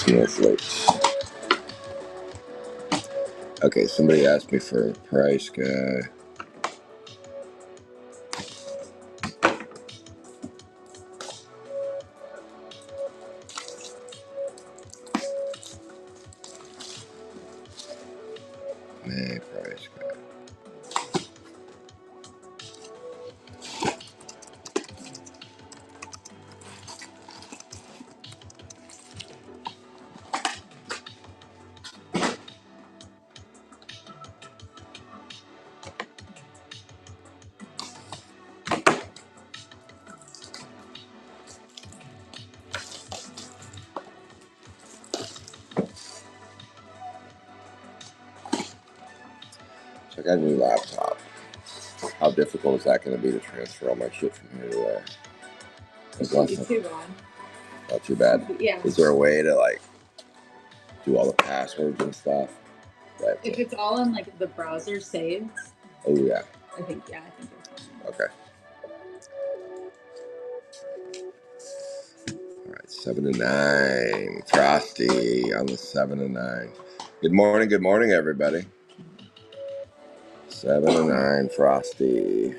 minutes late. Okay, somebody asked me for a price guy. May price guy. So I got a new laptop. How difficult is that going to be to transfer all my shit from here to there? It shouldn't be too bad. Not too bad. Yeah. Is there a way to like do all the passwords and stuff? If it's all in like the browser saved. Oh yeah. I think you're fine. Okay. All right, 7 to 9. Frosty on the 7 to 9. Good morning, everybody. 7 to 9, Frosty.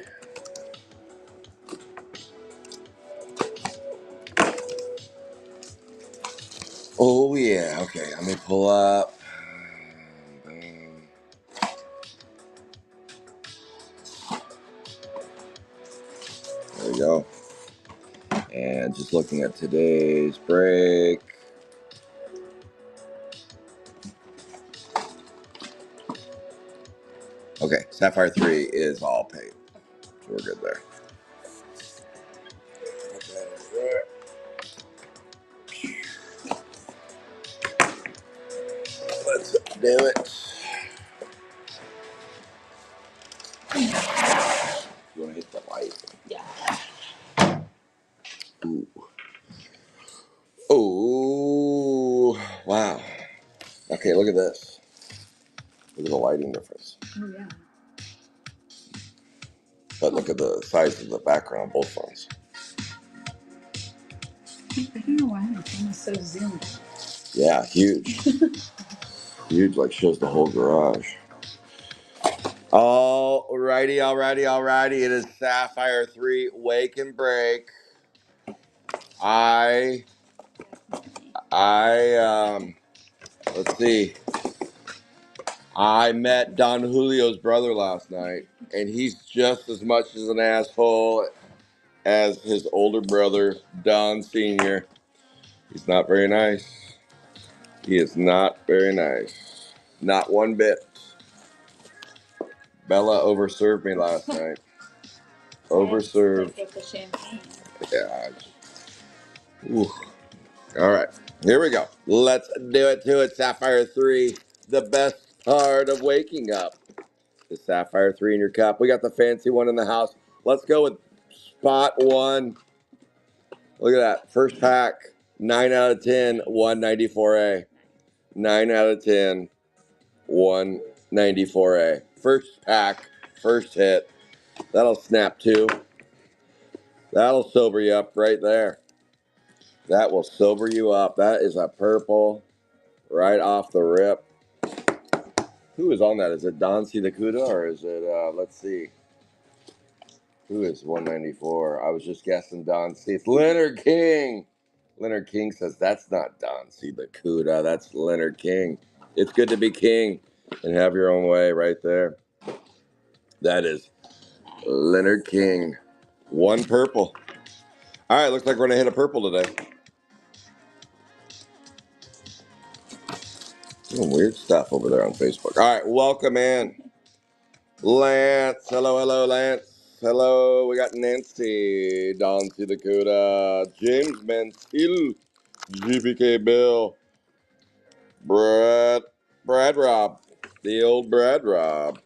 Oh yeah. Okay, let me pull up. Boom. There we go. And just looking at today's break. Okay, Sapphire 3 is all paid. So we're good there. Let's do it. You want to hit the light? Yeah. Ooh. Oh, wow. Okay, look at this. Look at the lighting difference. Oh, yeah. But look at the size of the background on both phones. I don't know why my phone is so zoomed. Yeah, huge. Huge, like shows the whole garage. Alrighty. It is Sapphire 3 Wake and Break. Let's see. I met Don Julio's brother last night, and he's just as much as an asshole as his older brother, Don Sr. He's not very nice. He is not very nice. Not one bit. Bella overserved me last night. Overserved. With the champagne. Yeah. Ooh. All right. Here we go. Let's do it to it. Sapphire 3, the best part of waking up. The Sapphire 3 in your cup. We got the fancy one in the house. Let's go with spot 1. Look at that. First pack. 9 out of 10, 194A. 9 out of 10, 194A. First pack, first hit. That'll snap 2. That'll sober you up right there. That will sober you up. That is a purple right off the rip. Who is on that? Is it Don C. Lacuda or is it, let's see. Who is 194? I was just guessing Don C. It's Leonard King. Leonard King says that's not Don C. Lacuda. That's Leonard King. It's good to be king and have your own way right there. That is Leonard King. 1 purple. All right, looks like we're going to hit a purple today. Some weird stuff over there on Facebook. All right, welcome in. Lance. Hello, Lance. Hello, we got Nancy, Don C. Dakota, James Mansfield, GPK Bill, Brad Rob, the old Brad Rob.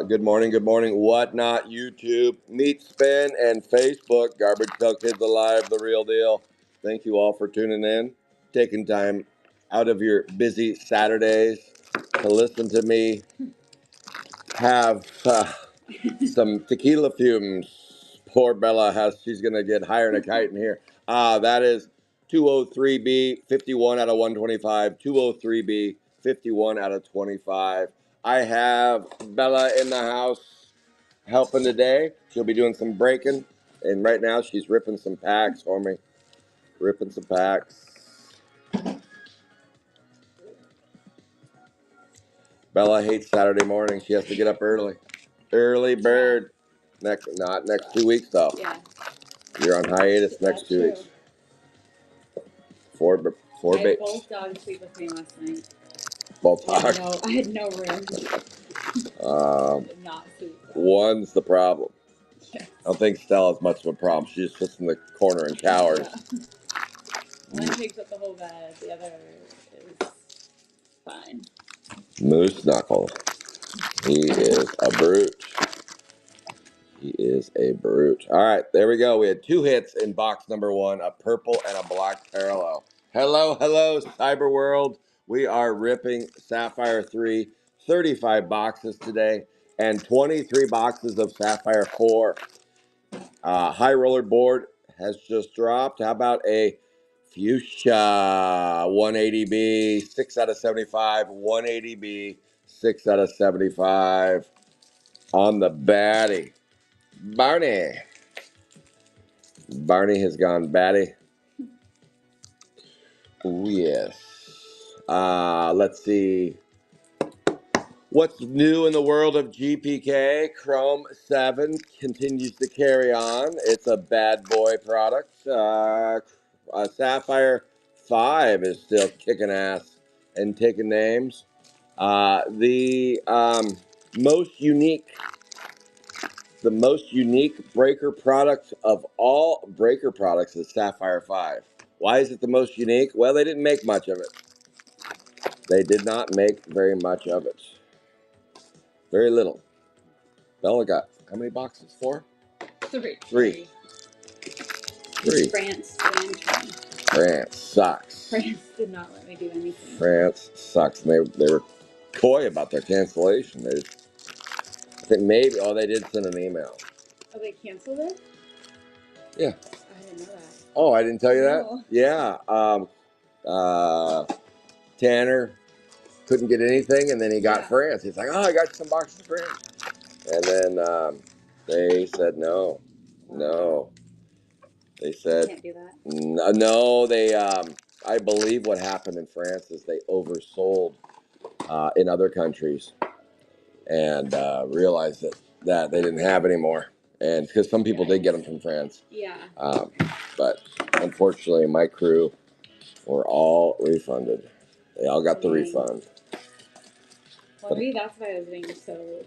Good morning. Whatnot, YouTube, Meat Spin, and Facebook. Garbage Pail Kids Alive, the real deal. Thank you all for tuning in, taking time out of your busy Saturdays to listen to me have some tequila fumes. Poor Bella she's going to get higher than a kite in here. That is 203B, 51 out of 125. 203B, 51 out of 25. I have Bella in the house helping today. She'll be doing some breaking. And right now she's ripping some packs for me. Ripping some packs. Bella hates Saturday morning. She has to get up early. Early bird. Not next 2 weeks though. Yeah. You're on hiatus next 2 weeks. Four I had bait. both dogs sleep with me last night. Both dogs. I had no room. Not sleep. One's the problem. Yes. I don't think Stella's much of a problem. She just sits in the corner and cowers. Yeah. One takes up the whole bed. The other is fine. Moose Knuckle. He is a brute. He is a brute. All right, there we go. We had 2 hits in box number 1, a purple and a black parallel. Hello, cyber world. We are ripping Sapphire 3, 35 boxes today, and 23 boxes of Sapphire 4. High roller board has just dropped. How about a Fuchsia 180B, 6 out of 75, 180B, 6 out of 75 on the baddie. Barney. Barney has gone batty. Oh, yes. Let's see. What's new in the world of GPK? Chrome 7 continues to carry on. It's a bad boy product. Sapphire 5 is still kicking ass and taking names. The most unique breaker product of all breaker products is Sapphire 5. Why is it the most unique? Well, they didn't make much of it. They did not make very much of it. Very little. Bella got how many boxes? 4? 3. 3. 3. France sucks. France did not let me do anything. France sucks. And they were coy about their cancellation. I think maybe, they did send an email. Oh, they canceled it? Yeah. I didn't know that. Oh, I didn't tell you No. that? Yeah. Tanner couldn't get anything, and then he got France. He's like, I got some boxes of France. And then they said no. No. They said, can't do that. No, I believe what happened in France is they oversold in other countries and realized that they didn't have any more. And because some people did get them from France. Yeah. But unfortunately, my crew were all refunded. They all got the refund. Well, maybe that's why it was being so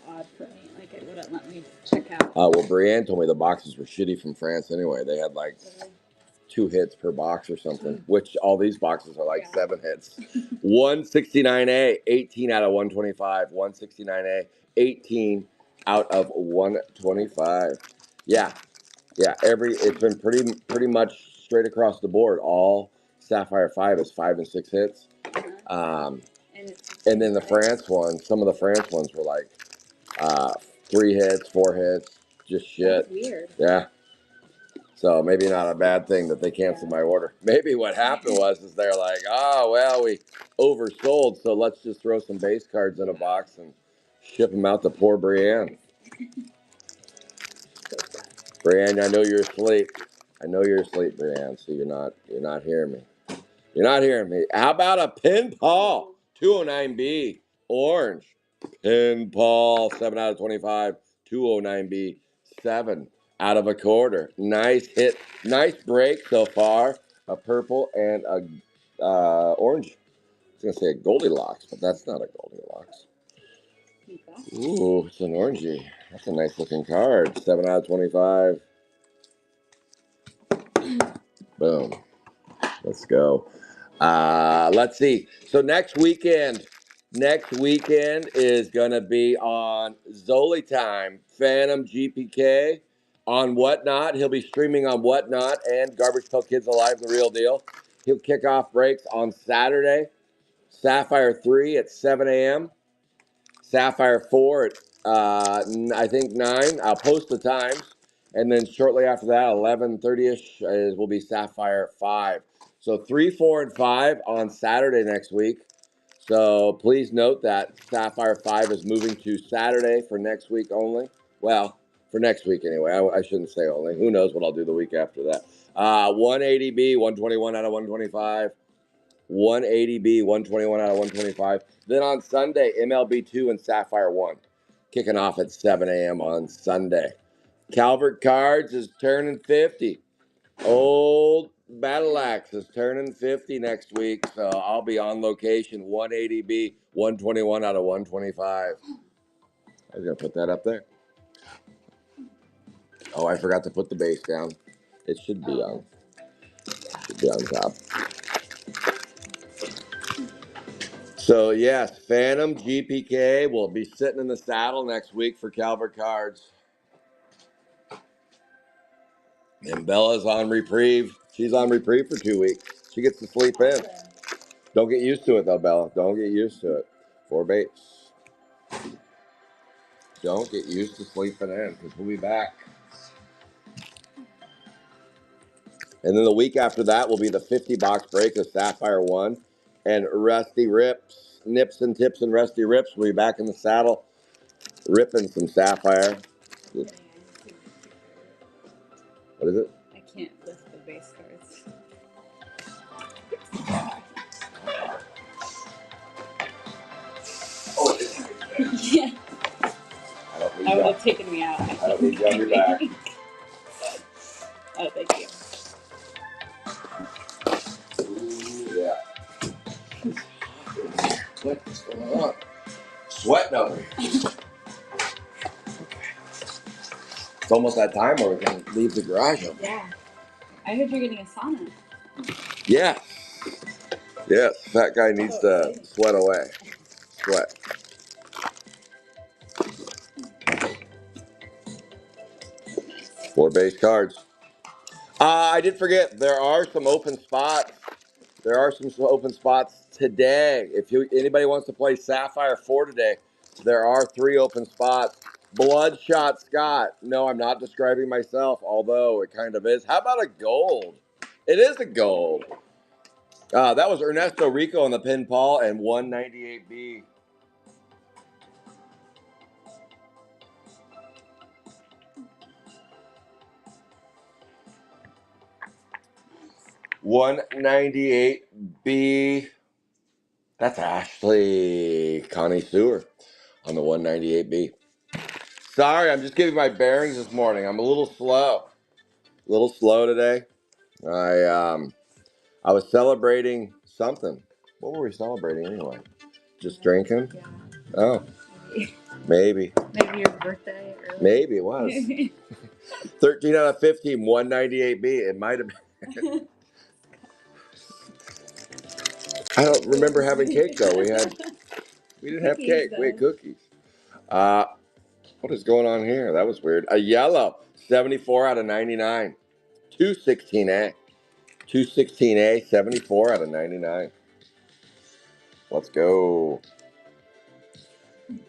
odd for me. Like, it wouldn't let me check out. Well, Brienne told me the boxes were shitty from France anyway. They had like 2 hits per box or something, which all these boxes are like 7 hits. 169A, 18 out of 125. 169A, 18 out of 125. Yeah. It's been pretty much straight across the board. All Sapphire 5 is 5 and 6 hits. And then the France ones, some of the France ones were like 3 hits, 4 hits, just shit. That's weird. Yeah. So maybe not a bad thing that they canceled my order. Maybe what happened was they're like, we oversold, so let's just throw some base cards in a box and ship them out to poor Brienne. Brienne, I know you're asleep. Brienne, so you're not hearing me. You're not hearing me. How about a pinball? 209B, orange. Pinball, 7 out of 25. 209B, 7 out of a quarter. Nice hit. Nice break so far. A purple and a orange. I was going to say a Goldilocks, but that's not a Goldilocks. Ooh, it's an orangey. That's a nice looking card. 7 out of 25. Boom. Let's go. Let's see. So next weekend is going to be on Zoli Time, Phantom GPK on Whatnot. He'll be streaming on Whatnot and Garbage Pail Kids Alive, the real deal. He'll kick off breaks on Saturday. Sapphire 3 at 7 a.m. Sapphire 4 at, I think, 9. I'll post the times. And then shortly after that, 11:30ish will be Sapphire 5. So 3, 4, and 5 on Saturday next week. So please note that Sapphire 5 is moving to Saturday for next week only. Well, for next week anyway. I shouldn't say only. Who knows what I'll do the week after that. 180B, 121 out of 125. 180B, 121 out of 125. Then on Sunday, MLB2 and Sapphire 1. Kicking off at 7 a.m. on Sunday. Calvert Cards is turning 50. Old Battle Axe is turning 50 next week, so I'll be on location. 180B, 121 out of 125. I was going to put that up there. Oh, I forgot to put the base down. It should be on. Should be on top. So, yes, Phantom GPK will be sitting in the saddle next week for Calvert Cards. And Bella's on reprieve. She's on reprieve for 2 weeks. She gets to sleep in. Don't get used to it, though, Bella. Don't get used to it. 4 baits. Don't get used to sleeping in, because we'll be back. And then the week after that will be the 50-box break of Sapphire 1. And Rusty Rips, Nips and Tips and Rusty Rips will be back in the saddle, ripping some Sapphire. What is it? I can't lift the base cards. Oh, it is. Yeah. That would have taken me out. I don't need you on your back. Oh, thank you. Ooh, yeah. What's going on? Sweating over here. It's almost that time where we can leave the garage open. Yeah. I heard you're getting a sauna. Yeah. Yes, that guy needs to sweat away. Sweat. Four base cards. I did forget, there are some open spots. There are some open spots today. If anybody wants to play Sapphire 4 today, there are 3 open spots. Bloodshot Scott. No, I'm not describing myself, although it kind of is. How about a gold? It is a gold. That was Ernesto Rico on the pin Paul and 198B. $198B. That's Ashley Connie Sewer on the 198B. Sorry, I'm just giving my bearings this morning. I'm a little slow. A little slow today. I was celebrating something. What were we celebrating anyway? Just drinking? Yeah. Oh. Maybe. Maybe your birthday early. Maybe it was. 13 out of 15, 198B. It might have been. I don't remember having cake though. We didn't have cake. We had cookies. What is going on here? That was weird. A yellow, 74 out of 99. 216A. 216A, 74 out of 99. Let's go.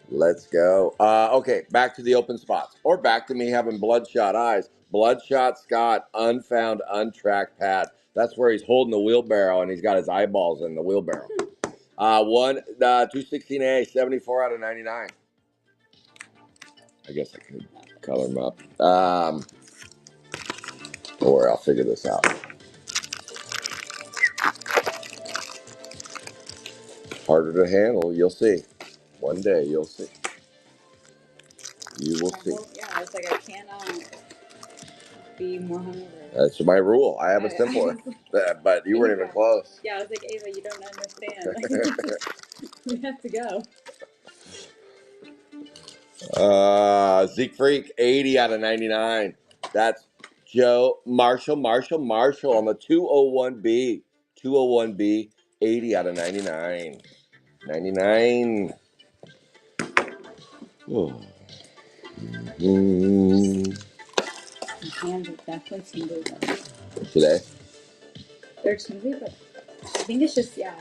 Let's go. Okay, back to the open spots. Or back to me having bloodshot eyes. Bloodshot Scott, unfound, untracked pad. That's where he's holding the wheelbarrow and he's got his eyeballs in the wheelbarrow. 216A, 74 out of 99. I guess I could color them up. Don't worry, I'll figure this out. Harder to handle, you'll see. One day, you'll see. You will see. Yeah, it's like I cannot be more hungover. That's my rule. I have a simpler. But you weren't even close. Yeah, I was like, Ava, you don't understand. We have to go. Zeke Freak, 80 out of 99. That's Joe Marshall on the 201B. 201B, 80 out of 99. 99. Oh. My hands are definitely tingly though. Today? They're tingly, but I think it's just, yeah,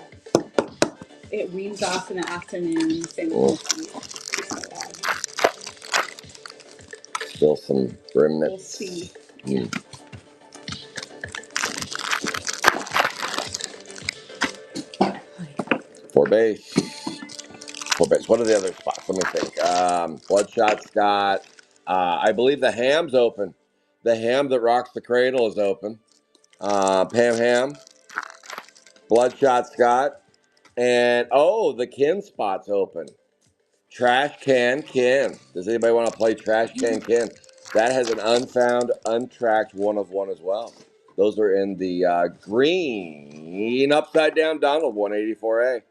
it weans off in the afternoon. Same with my feet. Still some remnants. We'll see. Four base. Four base. What are the other spots? Let me think. Bloodshot's got, I believe the Ham's open. The Ham that rocks the cradle is open. Pam Ham. Bloodshot Scott. And, the Kin spot's open. Trash Can Kin. Does anybody want to play Trash Can Kin? That has an unfound, untracked one of one as well. Those are in the green upside down Donald 184A.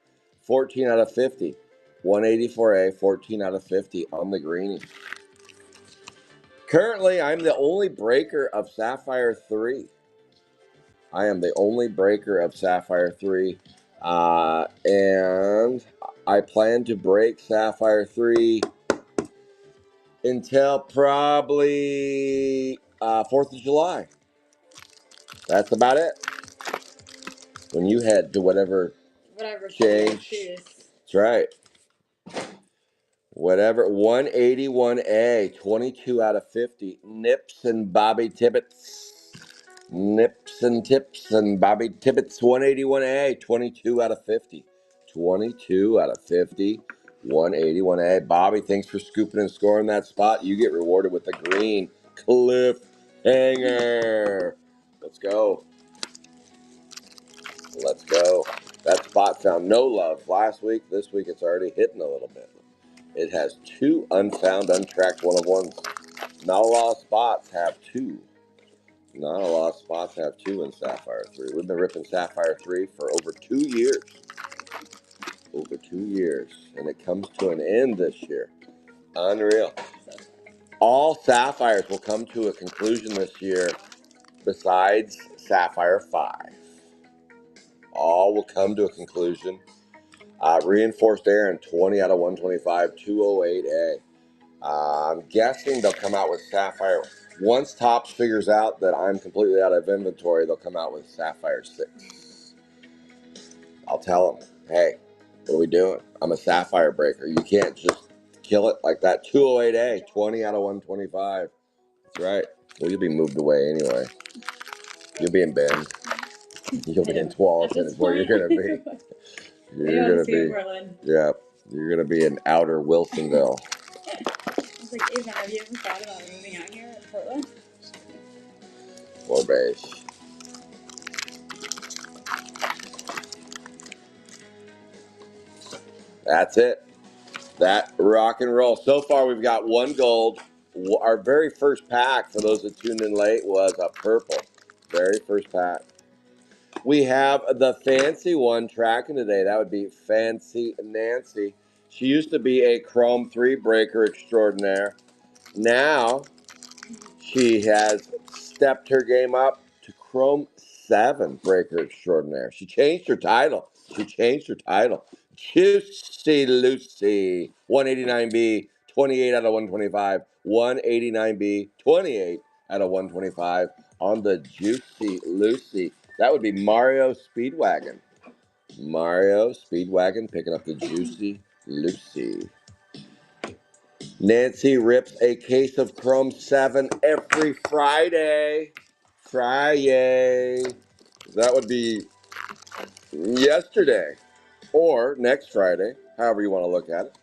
14 out of 50. 184A, 14 out of 50 on the greenie. Currently, I'm the only breaker of Sapphire 3. I am the only breaker of Sapphire 3. And I plan to break Sapphire 3 until probably 4th of July. That's about it. When you head to whatever change. That's right. Whatever. 181A, 22 out of 50. Nips and Bobby Tibbetts. Nips and Tips and Bobby Tibbetts. 181A, 22 out of 50. 22 out of 50. 181A. Bobby, thanks for scooping and scoring that spot. You get rewarded with the green cliffhanger. Let's go. Let's go. That spot found no love last week. This week it's already hitting a little bit. It has 2 unfound, untracked one-of-ones. Not a lot of spots have 2. Not a lot of spots have 2 in Sapphire 3. We've been ripping Sapphire 3 for over 2 years. Over 2 years. And it comes to an end this year. Unreal. All Sapphires will come to a conclusion this year besides Sapphire 5. All will come to a conclusion. Reinforced Aaron, 20 out of 125, 208A. I'm guessing they'll come out with Sapphire. Once Topps figures out that I'm completely out of inventory, they'll come out with Sapphire 6. I'll tell them, hey, what are we doing? I'm a Sapphire breaker. You can't just kill it like that. 208A, 20 out of 125. That's right. Well, you'll be moved away anyway. You'll be in Bend. You'll be in Tualatin is where you're going to be. You're going to be. Yeah. You're going to be in outer Wilsonville. I was like, Ava, have you ever thought about moving out here in Portland? Four base. That's it. That rock and roll. So far, we've got 1 gold. Our very first pack, for those that tuned in late, was a purple. Very first pack. We have the fancy one tracking today. That would be Fancy Nancy. She used to be a Chrome 3 breaker extraordinaire. Now, she has stepped her game up to Chrome 7 breaker extraordinaire. She changed her title. Juicy Lucy, 189B, 28 out of 125. 189B, 28 out of 125 on the Juicy Lucy. That would be Mario Speedwagon. Mario Speedwagon picking up the Juicy Lucy. Nancy rips a case of Chrome 7 every Friday. That would be yesterday or next Friday, however you want to look at it.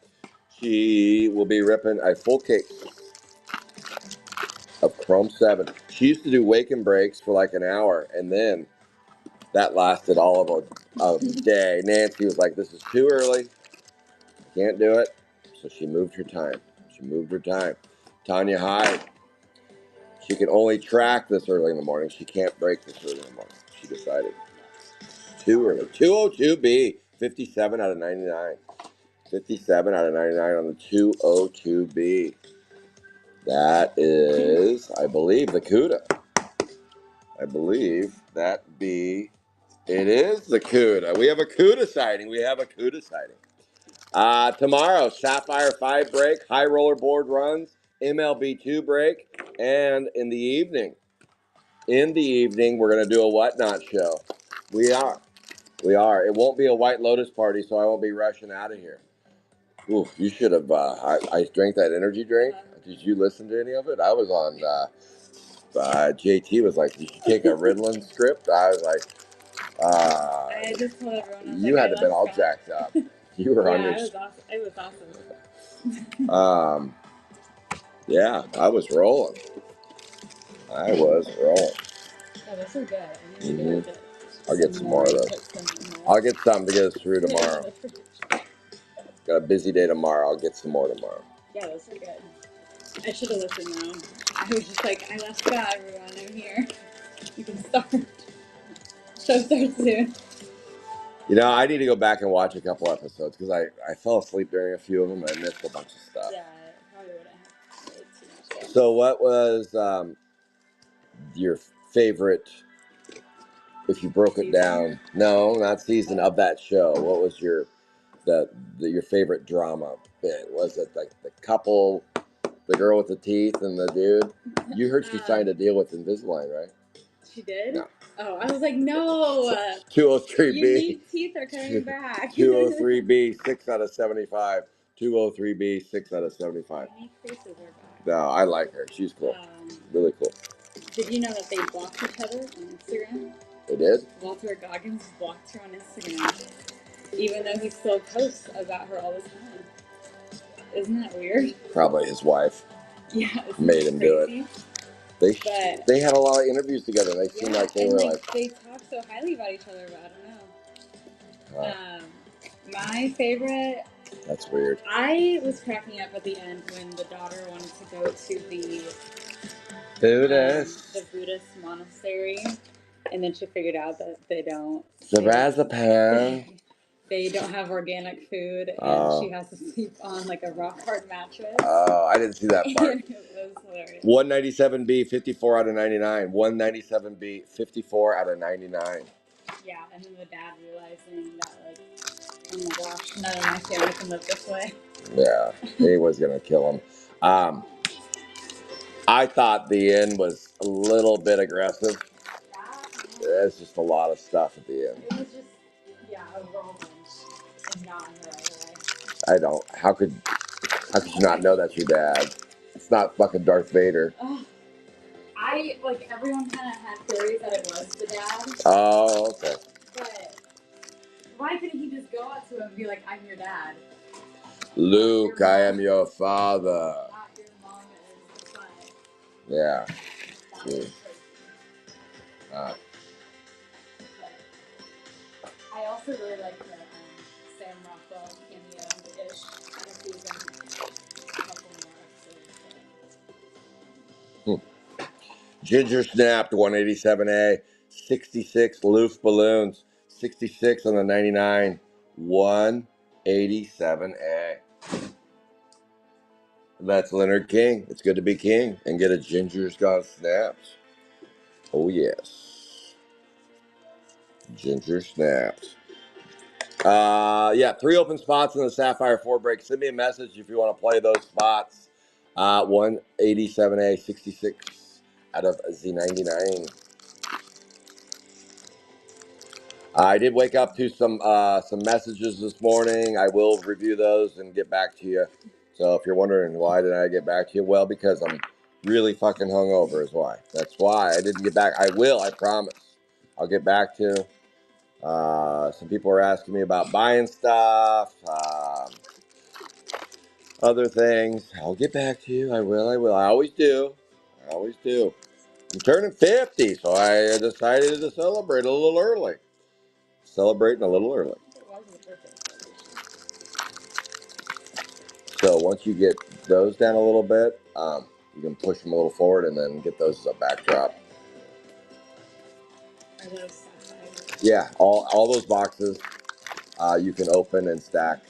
She will be ripping a full case of Chrome 7. She used to do wake and breaks for like an hour, and then that lasted all of a day. Nancy was like, this is too early. I can't do it. So she moved her time. Tanya Hyde. She can only track this early in the morning. She can't break this early in the morning. She decided. Too early. 202B. 57 out of 99. 57 out of 99 on the 202B. That is, I believe, the CUDA. It is the CUDA. We have a CUDA sighting. Tomorrow, Sapphire 5 break, high roller board runs, MLB 2 break, and in the evening, we're going to do a whatnot show. We are. It won't be a White Lotus party, so I won't be rushing out of here. Ooh, you should have. I drank that energy drink. I Did you listen to any of it? I was on. JT was like, "Did you take a Ritalin script?" I was like, I just told everyone. I was "You like, had I to been left all Scott. jacked up. You were on Yeah, your." it was awesome. It was awesome. Yeah, I was rolling. I was rolling. Yeah, those are good. I need to Mhm. get I'll get some more of and those. put some in there. I'll get something to get us through Put it in tomorrow. the fridge. Got a busy day tomorrow. I'll get some more tomorrow. Yeah, those are good. I should have listened though. I was just like, I left Scott, everyone. I'm here. You can start. Show starts soon. You know, I need to go back and watch a couple episodes because I fell asleep during a few of them and I missed a bunch of stuff. Yeah, I probably wouldn't have made too much sense. So, what was your favorite? If you broke it Season? down, no, not season of that show. What was your your favorite drama bit? Was it like the couple, the girl with the teeth, and the dude? You heard she signed a deal with Invisalign, right? She did? No. Oh, I was like, no. 203B. Unique teeth are coming back. 203B, 6 out of 75. 203B, 6 out of 75. Unique faces are back. No, I like her. She's cool. Really cool. Did you know that they blocked each other on Instagram? They did? Walter Goggins blocked her on Instagram, even though he still posts about her all the time. Isn't that weird? Probably his wife. Yeah, made him do it. They had a lot of interviews together. They seemed like they were like they talk so highly about each other, but I don't know. My favorite. That's weird. I was cracking up at the end when the daughter wanted to go to the Buddhist monastery, and then she figured out that they don't. Zabrazapan. They don't have organic food, and she has to sleep on like a rock hard mattress. Oh, I didn't see that part. It was hilarious. 197B, 54 out of 99. 197B, 54 out of 99. Yeah, and then the dad realizing that, like, oh my gosh, none of my family can live this way. Yeah, he was going to kill him. I thought the end was a little bit aggressive. There's just a lot of stuff at the end. It was just, a whirlwind and not in the right way. I don't. How could you not know that's your dad? It's not fucking Darth Vader. Everyone kind of had theories that it was the dad. Oh, okay. But why couldn't he just go up to him and be like, I'm your dad? Luke, I am your father. Not your mom is the son. Yeah. I also really like the Sam Rockwell cameo-ish season. A couple more episodes. Ginger snapped 187A, 66 loose balloons, 66 on the 99, 187A. That's Leonard King. It's good to be king and get a Ginger's Got Snaps. Oh, yes. Ginger snaps. 3 open spots in the Sapphire 4 break. Send me a message if you want to play those spots. 187A, 66 out of Z99. I did wake up to some messages this morning. I will review those and get back to you. So if you're wondering why did I get back to you, well, because I'm really fucking hungover is why. That's why I didn't get back. I will, I promise. I'll get back to you. Some people are asking me about buying stuff, other things. I'll get back to you. I will. I always do. I'm turning 50, so I decided to celebrate a little early. Celebrating a little early. So once you get those down a little bit, you can push them a little forward and then get those as a backdrop. Are those Sapphire? Yeah, all those boxes you can open and stack.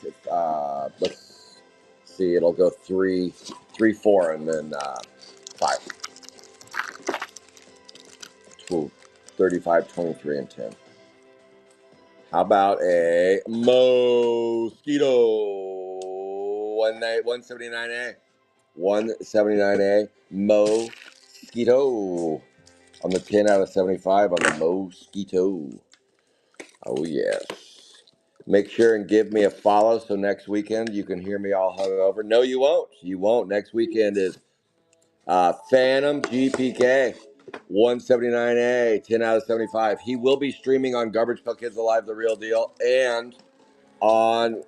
Let's see, it'll go 3, 4, and then 5. 35, 23, and 10. How about a mosquito? 179A. 179A mosquito. On the 10 out of 75 on the mosquito. Oh, yes. Make sure and give me a follow so next weekend you can hear me all hungover. No, you won't. You won't. Next weekend is Phantom GPK, 179A, 10 out of 75. He will be streaming on Garbage Pail Kids Alive, The Real Deal, and on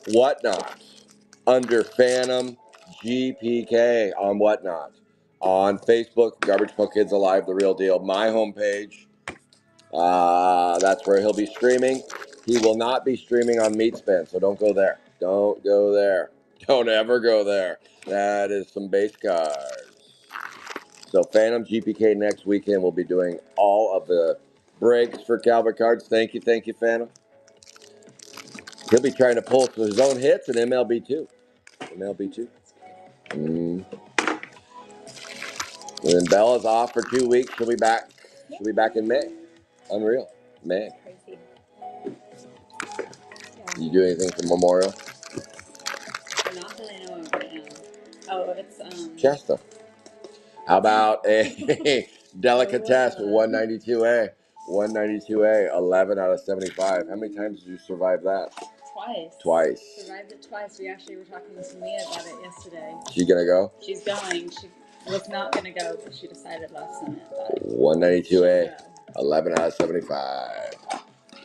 Whatnot under Phantom GPK on Whatnot. On Facebook, Garbage Pail Kids Alive, The Real Deal. My homepage, that's where he'll be streaming. He will not be streaming on Meatspin, so don't go there. Don't go there. Don't ever go there. That is some base cards. So Phantom GPK next weekend will be doing all of the breaks for Calvert cards. Thank you, Phantom. He'll be trying to pull his own hits in MLB too. MLB too. And then Bella's off for 2 weeks. She'll be back. She'll be back in May. Unreal. May. Crazy. You do anything for Memorial? Not that I know of right now. Oh, it's Chester. How about a Delicatesse 192A? 192A, 11 out of 75. How many times did you survive that? Twice. Survived it twice. We actually were talking to Mia about it yesterday. She gonna go? She's going. She was not gonna go, but she decided last minute. 192A, 11 out of 75.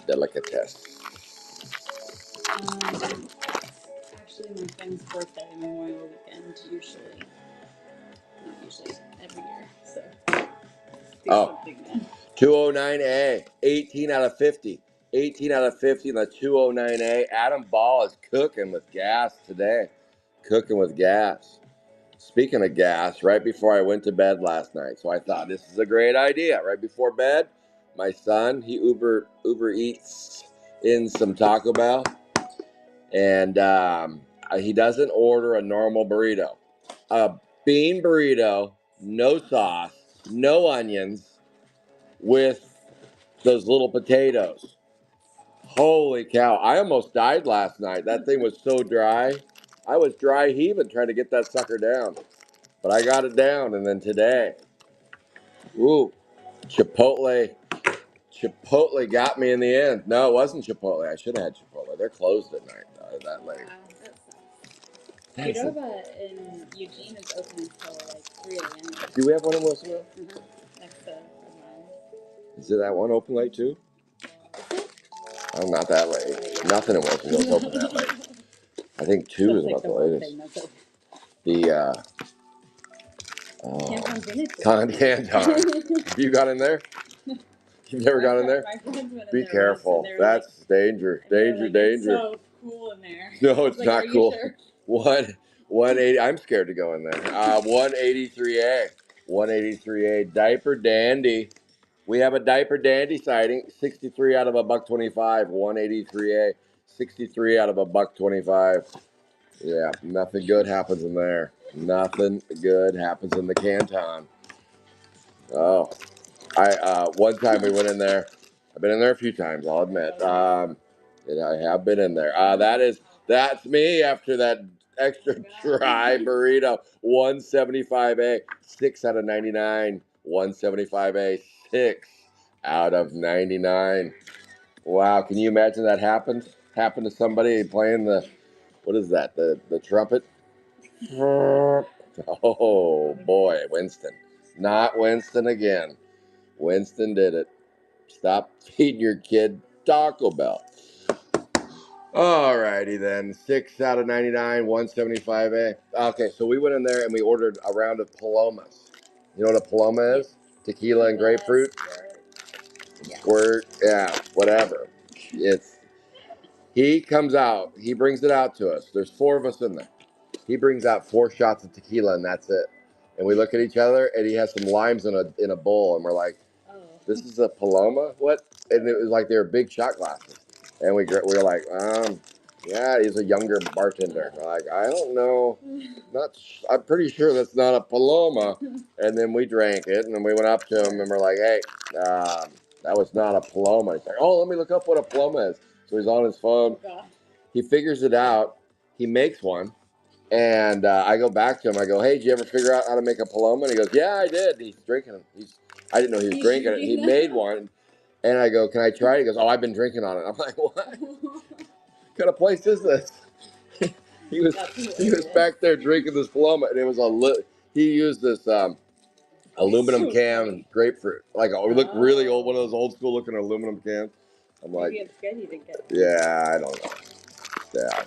Delicatesse. Actually, my friend's birthday, Memorial Weekend, usually. Not usually, every year. So, do something then. 209A, 18 out of 50. 18 out of 50 in the 209A. Adam Ball is cooking with gas today. Cooking with gas. Speaking of gas, right before I went to bed last night, so I thought this is a great idea. Right before bed, my son, he Uber Eats in some Taco Bell, and he doesn't order a normal burrito. A bean burrito, no sauce, no onions, with those little potatoes. Holy cow. I almost died last night. That thing was so dry. I was dry heaving trying to get that sucker down. But I got it down. And then today, ooh, Chipotle got me in the end. No, it wasn't Chipotle. I should have had Chipotle. They're closed at night, that late. Wow, Qdoba in Eugene is open until like 3 a.m. Do we have one in Wilsonville? Next to mine. Is it that one open late too? Oh, not that late. Nothing in Wilsonville is open that late. I think 2 is about the latest. The Canton. Have you got in there? You've never got in there? Be careful. That's danger. Danger. It's so cool in there. No, it's not cool. Sure? 180. I'm scared to go in there. 183A. 183A. Diaper Dandy. We have a Diaper Dandy sighting. 63 out of a $125. 183A. 63 out of a $125. Yeah, nothing good happens in there. Nothing good happens in the Canton. Oh, one time we went in there. I've been in there a few times, I'll admit. And I have been in there. That's me after that extra dry burrito. 175A, 6 out of 99. 175A, 6 out of 99. Wow, can you imagine that happened to somebody playing the, what is that, the trumpet? Oh boy, Winston. Not Winston again. Winston did it. Stop feeding your kid Taco Bell. Alrighty then. 6 out of 99, 175A. Okay, so we went in there and we ordered a round of Palomas. You know what a Paloma is? Tequila and grapefruit? Squirt. Yeah, whatever. He comes out. He brings it out to us. There's 4 of us in there. He brings out 4 shots of tequila and that's it. And we look at each other and he has some limes in a bowl and we're like, this is a Paloma? What? And it was like they were big shot glasses. And we were like, yeah, he's a younger bartender. We're like, I don't know. I'm pretty sure that's not a Paloma. And then we drank it and then we went up to him and we're like, hey, that was not a Paloma. He's like, oh, let me look up what a Paloma is. So he's on his phone. He figures it out. He makes one. And I go back to him. I go, hey, did you ever figure out how to make a Paloma? And he goes, yeah, I did. He's drinking them. I didn't know he was drinking it. He made one. And I go, can I try it? He goes, oh, I've been drinking on it. I'm like, what? What kind of place is this? He was back there drinking this Paloma. And it was he used this aluminum So can funny. grapefruit. Like, we look really old, one of those old school looking aluminum cans. I'm like, Maybe it's good you didn't get that. yeah, I don't know. Yeah.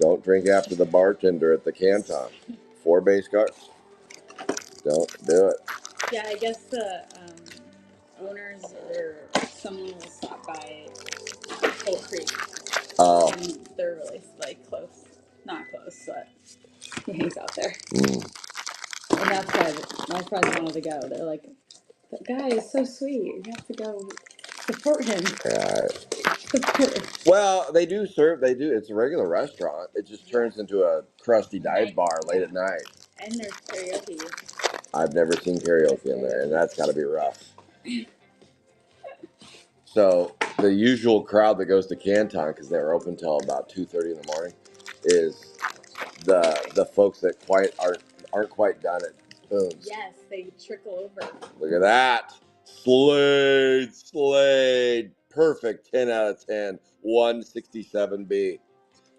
Don't drink after the bartender at the canton. 4 base cards. Don't do it. Yeah, I guess the owners or someone will stop by Coal Creek. Oh. And they're really like close. Not close, but he hangs out there. Mm. And that's why my friends wanted to go. They're like, that guy is so sweet. You have to go support him. Yeah. Support him. Well, they do serve. They do. It's a regular restaurant. It just turns into a crusty dive bar late at night. And there's karaoke. I've never seen karaoke in there, and that's got to be rough. So the usual crowd that goes to Canton, because they're open till about 2:30 in the morning, is the folks that aren't quite done at Boone's. Yes, they trickle over. Look at that. Slade. Perfect. 10 out of 10. 167B.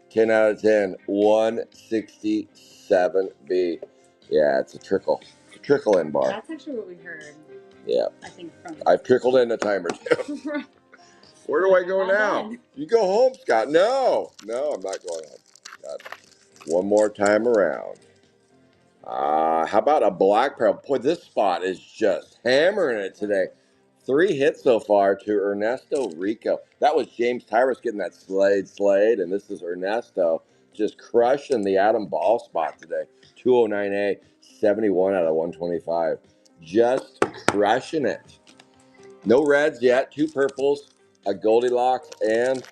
10 out of 10. 167B. Yeah, it's a trickle. It's a trickle in bar. That's actually what we heard. Yeah. I think from. I've trickled in a time or two. Where do I go now? Done. You go home, Scott. No, I'm not going home. Scott. One more time around. How about a black pearl? Boy, this spot is just hammering it today. 3 hits so far to Ernesto Rico. That was James Tyrus getting that slade, and this is Ernesto just crushing the Adam Ball spot today. 209A, 71 out of 125. Just crushing it. No reds yet, 2 purples, a Goldilocks, and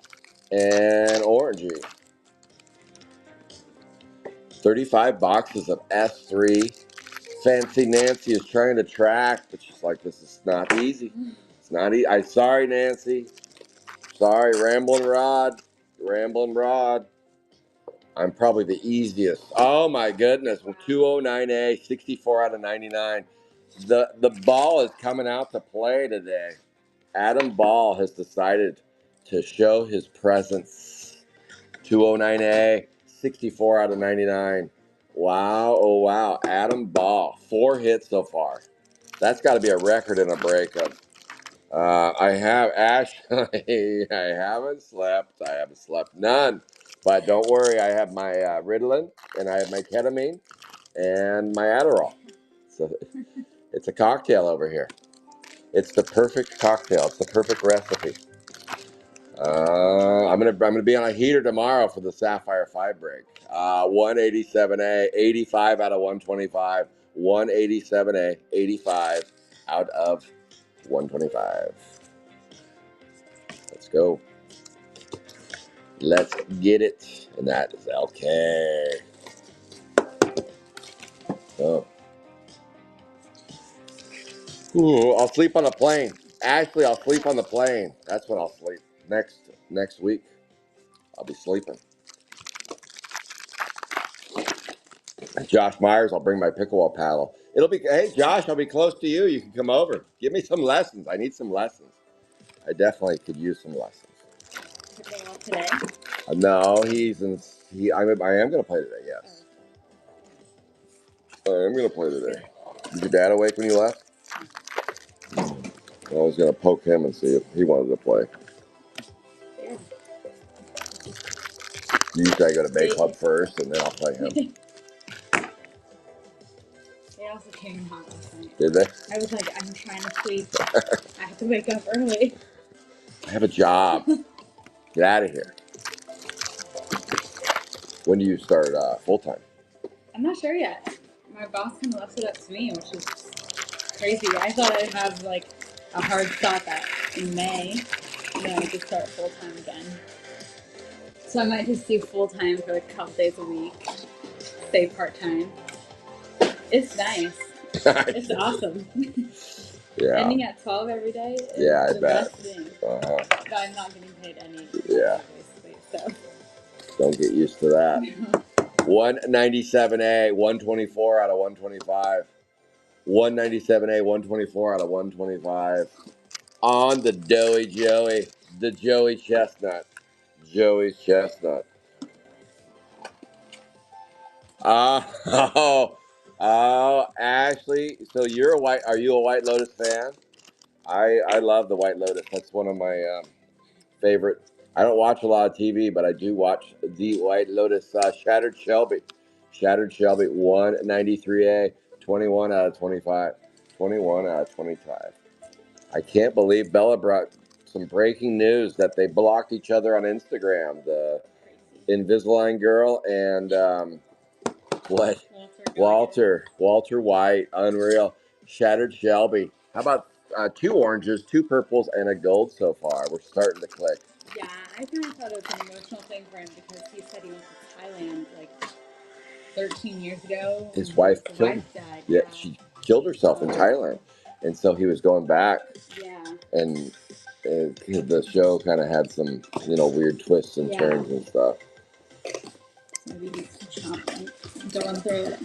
an orangey. 35 boxes of S3. Fancy Nancy is trying to track, but she's like, this is not easy. It's not easy. I'm sorry, Nancy. Sorry, Ramblin' Rod. I'm probably the easiest. Oh, my goodness. Well, 209A, 64 out of 99. The ball is coming out to play today. Adam Ball has decided to show his presence. 209A, 64 out of 99. Wow, oh wow. Adam Ball, 4 hits so far. That's got to be a record in a breakup. I haven't slept. I haven't slept none. But don't worry, I have my Ritalin, and I have my ketamine, and my Adderall. So it's a cocktail over here. It's the perfect cocktail. It's the perfect recipe. I'm gonna be on a heater tomorrow for the Sapphire 5 break. 187A, 85 out of 125. 187A, 85 out of 125. Let's go. Let's get it. And that is LK. Oh. Ooh, I'll sleep on a plane. Ashley, I'll sleep on the plane. That's when I'll sleep. Next week, I'll be sleeping. Josh Myers, I'll bring my pickleball paddle. Hey, Josh, I'll be close to you. You can come over. Give me some lessons. I need some lessons. I definitely could use some lessons. Pickleball today? No, I am going to play today, yes. I am going to play today. Was your dad awake when you left? I was going to poke him and see if he wanted to play. Yeah. Usually I go to Bay Club first, and then I'll play him. They also came in hot last night. Did they? I was like, I'm trying to sleep. I have to wake up early. I have a job. Get out of here. When do you start full-time? I'm not sure yet. My boss kind of left it up to me, which is crazy. I thought I'd have like a hard stop in May, and then I could start full time again. So I might just do full time for like a couple days a week, stay part time. It's nice. It's awesome. Yeah. Ending at 12 every day is I the bet. best thing. But I'm not getting paid any. Yeah. Basically, so. Don't get used to that. 197A, 124 out of 125. 197A, 124 out of 125. On the Doughy Joey, the Joey Chestnut. Joey's Chestnut. Oh, Oh, Ashley, so are you a White Lotus fan? I love the White Lotus. That's one of my favorite. I don't watch a lot of TV, but I do watch the White Lotus. Shattered Shelby 193A, 21 out of 25. 21 out of 25. I can't believe Bella brought some breaking news that they blocked each other on Instagram. The Invisalign girl and what? Walter White, unreal. Shattered Shelby. How about two oranges, two purples, and a gold so far? We're starting to click. Yeah, I kind of thought it was an emotional thing for him because he said he went to Thailand like 13 years ago. His wife died. Yeah, she killed herself in Thailand, and so he was going back. Yeah. And the show kind of had some, weird twists and turns and stuff. Maybe he's going through it.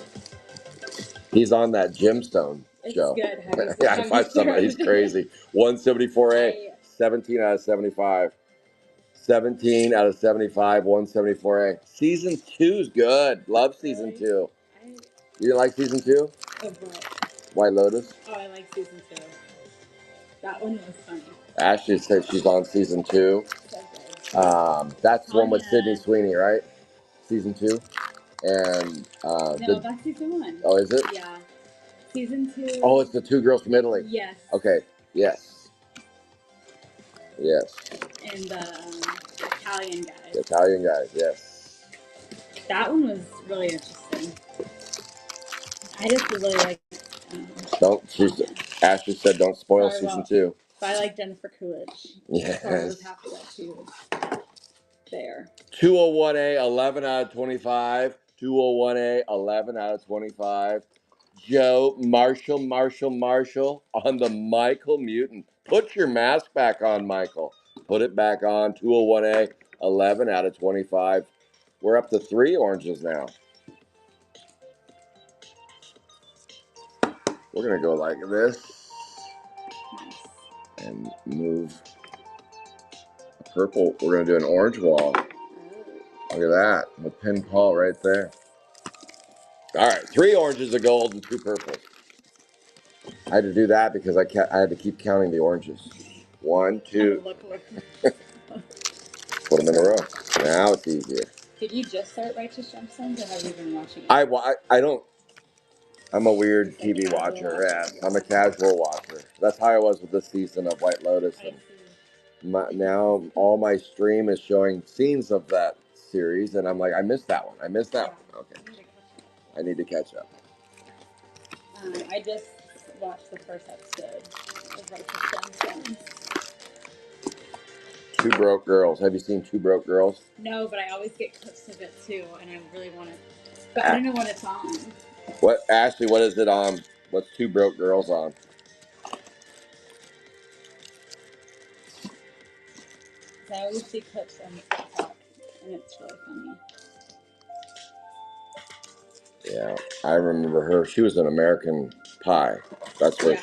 He's on that Gemstone show. Good. Yeah, I find somebody. He's crazy. 174A, 17 out of 75. 17 out of 75, 174A. Season 2's good. Love season 2. You didn't like season 2? Of what? White Lotus? Oh, I like season 2. That one was funny. Ashley said she's on season 2. So good. That's the one with Sydney Sweeney, right? Season 2. And no, that's season 1. Oh, is it? Yeah. Season 2. Oh, it's the two girls from Italy. Yes. Okay. Yes. Yes. And the Italian guys. The Italian guys. Yes. That one was really interesting. I just really like. Ashley said, "Don't spoil season 2." But I like Jennifer Coolidge. Yes. So I was happy that she was there. 201A, 11 out of 25. 201A, 11 out of 25. Joe Marshall on the Michael Mutant. Put your mask back on, Michael. Put it back on. 201A, 11 out of 25. We're up to 3 oranges now. We're going to go like this. And move a purple. We're going to do an orange wall. Look at that. With Pin Paul right there. All right. 3 oranges of gold and 2 purples. I had to do that because I had to keep counting the oranges. 1, 2. Put them in a row. Now it's easier. Did you just start Righteous Gemstones, or have you been watching it? I don't. I'm a weird TV watcher. Yeah, I'm a casual watcher. That's how I was with this season of White Lotus. And now all my stream is showing scenes of that series, and I'm like, I missed that one. Okay. I need to catch up. I just watched the first episode of Righteous Gemstones. Two Broke Girls. Have you seen Two Broke Girls? No, but I always get clips of it too, and I really want to. But I don't know what it's on. What, Ashley? What is it on? What's Two Broke Girls on? I always see clips on TikTok, and it's really funny. Yeah, I remember her. She was in American Pie. That's where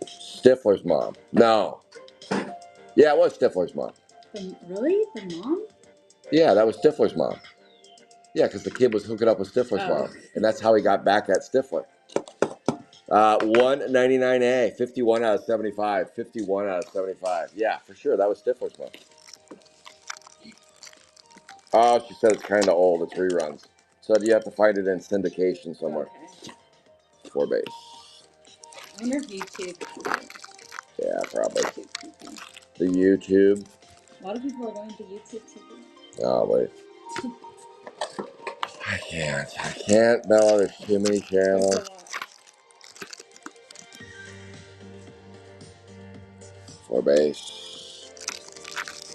Stifler's mom. No. Yeah, it was Stifler's mom. Really? The mom? Yeah, that was Stifler's mom. Yeah, because the kid was hooking up with Stifler's mom. And that's how he got back at Stifler. 199A, 51 out of 75. 51 out of 75. Yeah, for sure. That was Stifler's mom. Oh, she said it's kind of old. It's reruns. So you have to find it in syndication somewhere. Okay. 4 base. I wonder if YouTube. Yeah, probably. The YouTube. A lot of people are going to YouTube TV. Oh, wait. I can't, Bella. There's too many channels. 4 base.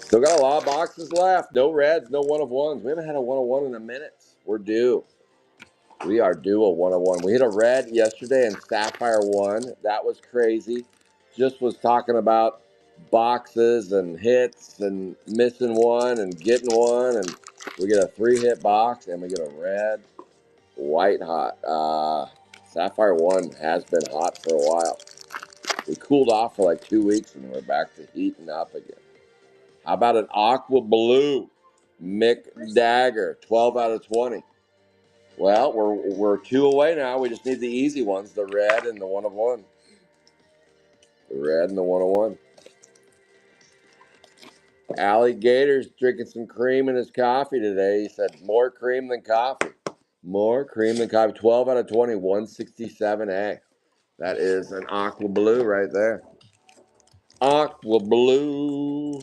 Still got a lot of boxes left. No reds, no 1 of 1s. We haven't had a 1 of 1 in a minute. We're due. We are due a 1 of 1. We hit a red yesterday and Sapphire won. That was crazy. Just was talking about boxes and hits and missing 1 and getting 1. And we get a 3-hit box and we get a red. White hot. Sapphire 1 has been hot for a while. We cooled off for like 2 weeks and we're back to heating up again. How about an aqua blue? Mick Dagger, 12 out of 20. Well, we're 2 away now. We just need the easy ones, the red and the 1 of 1. The red and the 1 of 1. Alligator's drinking some cream in his coffee today. He said more cream than coffee. More cream than coffee. 12 out of 20, 167A. That is an aqua blue right there. Aqua blue.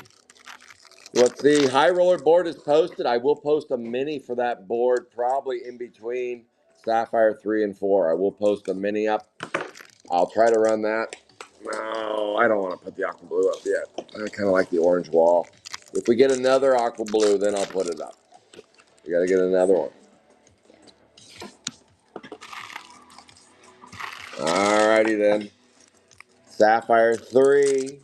Let's see. High roller board is posted. I will post a mini for that board probably in between Sapphire 3 and 4. I will post a mini up. I'll try to run that. No, I don't want to put the aqua blue up yet. I kind of like the orange wall. If we get another aqua blue, then I'll put it up. We got to get another one. Alrighty then. Sapphire 3.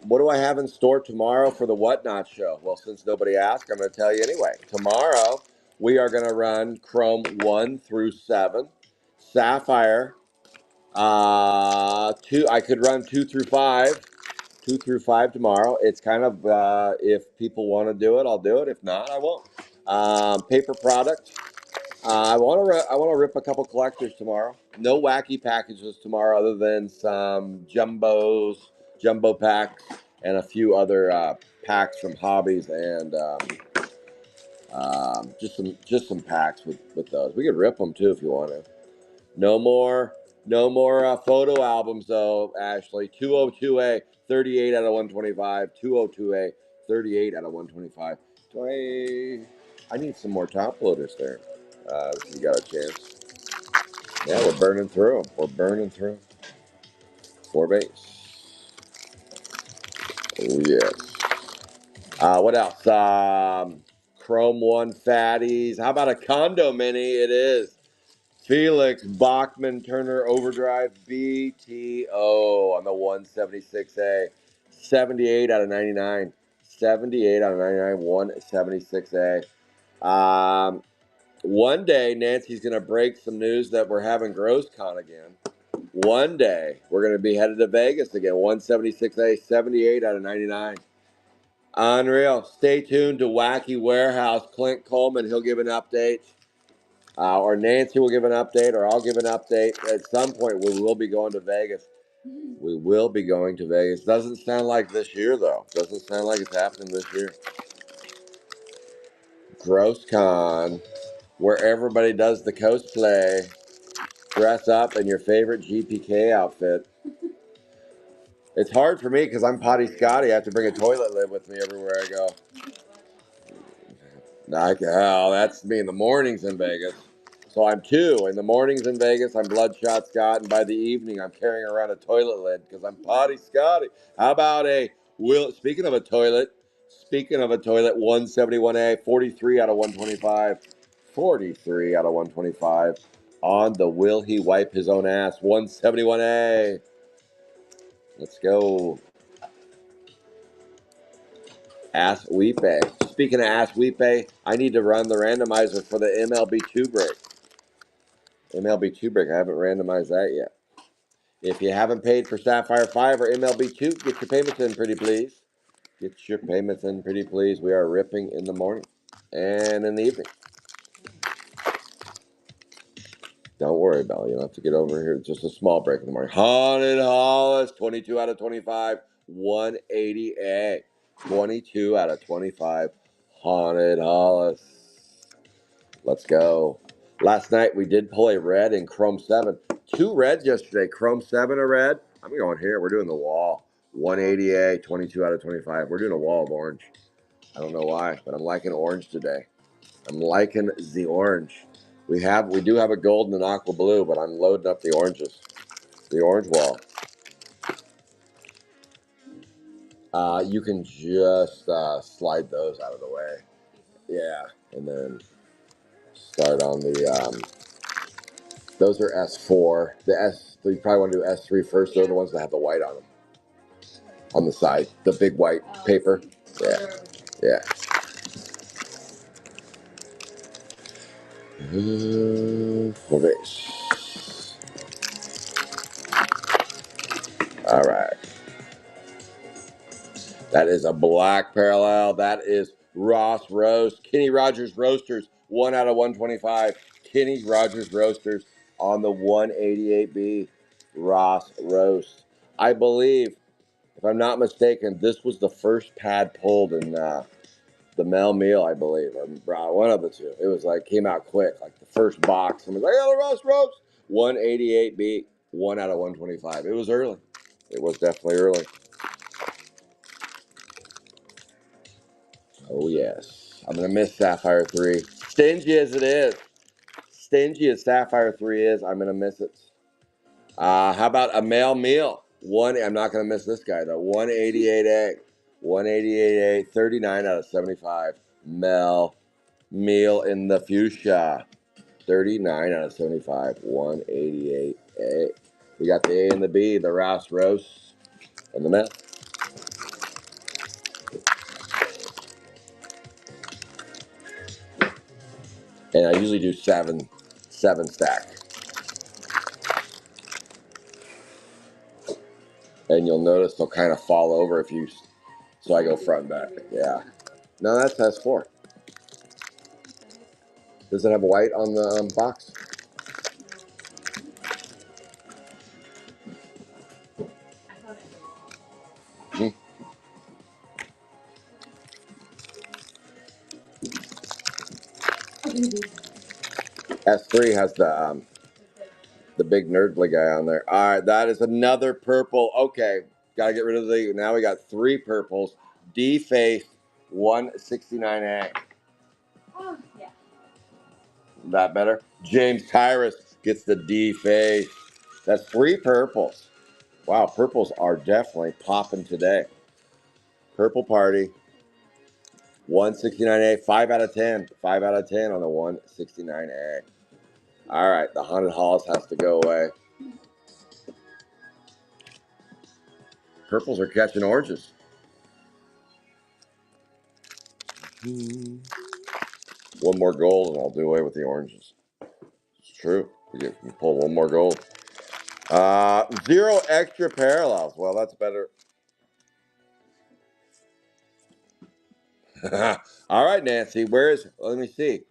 What do I have in store tomorrow for the Whatnot show? Well, since nobody asked, I'm going to tell you anyway. Tomorrow, we are going to run Chrome 1 through 7. Sapphire, 2. I could run 2 through 5. 2 through 5 tomorrow. It's kind of, if people want to do it, I'll do it. If not, I won't. Paper product. I want to rip a couple collectors tomorrow. No wacky packages tomorrow, other than some jumbo packs, and a few other packs from hobbies, and just some packs with those. We could rip them too if you want to. No more photo albums though, Ashley. 202A, 38 out of 125. 202A, 38 out of 125. I need some more top loaders there. If you got a chance. Yeah, we're burning through them. We're burning through. 4 base. Oh, yes. What else? Chrome 1 fatties. How about a condo mini? It is. Felix Bachman Turner Overdrive BTO on the 176A. 78 out of 99. 78 out of 99. 176A. One day, Nancy's going to break some news that we're having GrossCon again. One day, we're going to be headed to Vegas again. 176A, 78 out of 99. Unreal. Stay tuned to Wacky Warehouse. Clint Coleman, he'll give an update. Or Nancy will give an update, or I'll give an update. At some point, we will be going to Vegas. We will be going to Vegas. Doesn't sound like this year, though. Doesn't sound like it's happening this year. GrossCon, where everybody does the cosplay. Dress up in your favorite GPK outfit. It's hard for me because I'm Potty Scotty. I have to bring a toilet lid with me everywhere I go. Hell, that's me in the mornings in Vegas. So I'm 2. In the mornings in Vegas, I'm Bloodshot Scott, and by the evening, I'm carrying around a toilet lid because I'm Potty Scotty. How about speaking of a toilet, 171A, 43 out of 125. 43 out of 125 on the Will He Wipe His Own Ass, 171A. Let's go. Ask Weepe. Speaking of Ask Weepe, I need to run the randomizer for the MLB2 break. MLB2 break. I haven't randomized that yet. If you haven't paid for Sapphire 5 or MLB2, get your payments in, pretty please. Get your payments in, pretty please. We are ripping in the morning and in the evening. Don't worry, Bella. You don't have to get over here. It's just a small break in the morning. Haunted Hollis, 22 out of 25, 180A. 22 out of 25, Haunted Hollis. Let's go. Last night we did pull a red in Chrome 7. 2 reds yesterday. Chrome 7 a red. I'm going here. We're doing the wall. 180A, 22 out of 25. We're doing a wall of orange. I don't know why, but I'm liking orange today. I'm liking the orange. We do have a gold and an aqua blue, but I'm loading up the oranges. The orange wall. You can just slide those out of the way. Yeah, and then start on the. Those are S4. You probably want to do S3 first. They're the ones that have the white on them. On the side, the big white paper. Yeah, yeah. All right. That is a black parallel. That is Ross Roast. Kenny Rogers Roasters 1 out of 125. Kinney's Rogers Roasters on the 188B Ross Roast. I believe, if I'm not mistaken, this was the first pad pulled in the Mel Meal, I believe, or one of the two. It was like, came out quick, like the first box. And was like, yeah, the Ross Roast. 188B, 1 out of 125. It was early. It was definitely early. Oh, yes. I'm going to miss Sapphire 3. Stingy as it is. Stingy as Sapphire 3 is, I'm going to miss it. How about a Male Meal? I'm not going to miss this guy, though. 188 egg. 188 egg. 39 out of 75. Mel Meal in the fuchsia. 39 out of 75. 188 A. We got the A and the B, the Ross Roast, and the Mel. And I usually do seven stack. And you'll notice they'll kind of fall over if you. So I go front and back. Yeah. No, that's S4. Does it have white on the box? Hmm. S3 has the big nerdly guy on there. All right, that is another purple. Okay, got to get rid of the. Now we got 3 purples. D face 169A. Oh, yeah. That better? James Tyrus gets the D face. That's 3 purples. Wow, purples are definitely popping today. Purple party. 169A, 5 out of 10. 5 out of 10 on the 169A. All right, the Haunted Halls has to go away. Purples are catching oranges. One more gold and I'll do away with the oranges. It's true. We can pull one more gold. 0 extra parallels. Well, that's better. All right, Nancy. Where is it? Let me see.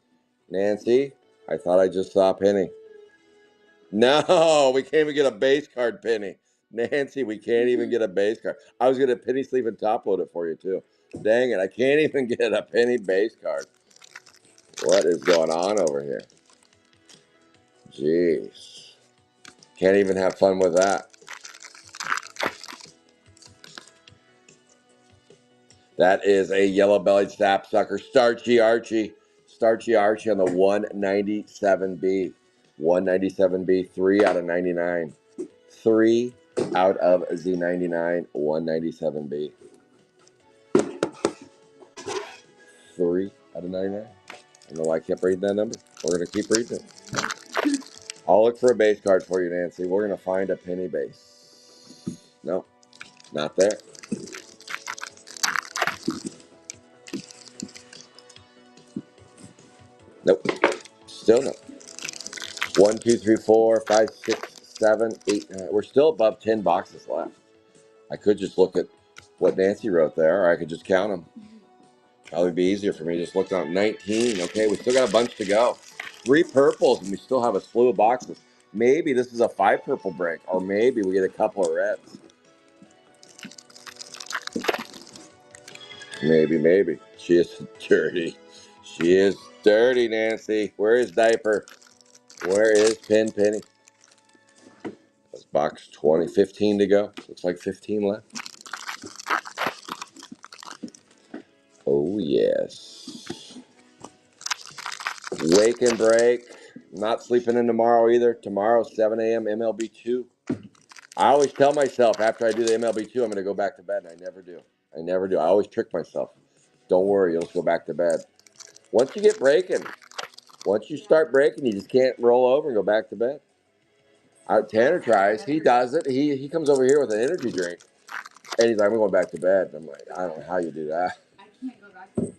Nancy, I thought I just saw Penny. No, we can't even get a base card, Penny. Nancy, we can't even get a base card. I was going to penny sleeve and top load it for you, too. Dang it, I can't even get a penny base card. What is going on over here? Jeez. Can't even have fun with that. That is a yellow-bellied sapsucker. Starchy Archie. Starchy Archie on the 197B. 197B, 3 out of 99. 3 out of Z99, 197B. 3 out of 99. I don't know why I kept reading that number. We're going to keep reading it. I'll look for a base card for you, Nancy. We're going to find a penny base. No, not there. Nope. Still no. 1, 2, 3, 4, 5, 6, 7, 8, 9. We're still above 10 boxes left. I could just look at what Nancy wrote there, or I could just count them. Probably be easier for me. Just look at 19. Okay, we still got a bunch to go. 3 purples, and we still have a slew of boxes. Maybe this is a 5 purple break, or maybe we get a couple of reds. Maybe. She is dirty. She is dirty, Nancy. Where is Diaper? Where is Penny? That's box 20. 15 to go. Looks like 15 left. Oh, yes. Wake and break. Not sleeping in tomorrow either. Tomorrow, 7 a.m. MLB2. I always tell myself after I do the MLB2, I'm going to go back to bed. And I never do. I always trick myself. Don't worry, you'll just go back to bed. Once you get breaking, once you start breaking, you just can't roll over and go back to bed. Tanner tries. He does it. He comes over here with an energy drink. And he's like, I'm going back to bed. And I'm like, I don't know how you do that. I can't go back to sleep.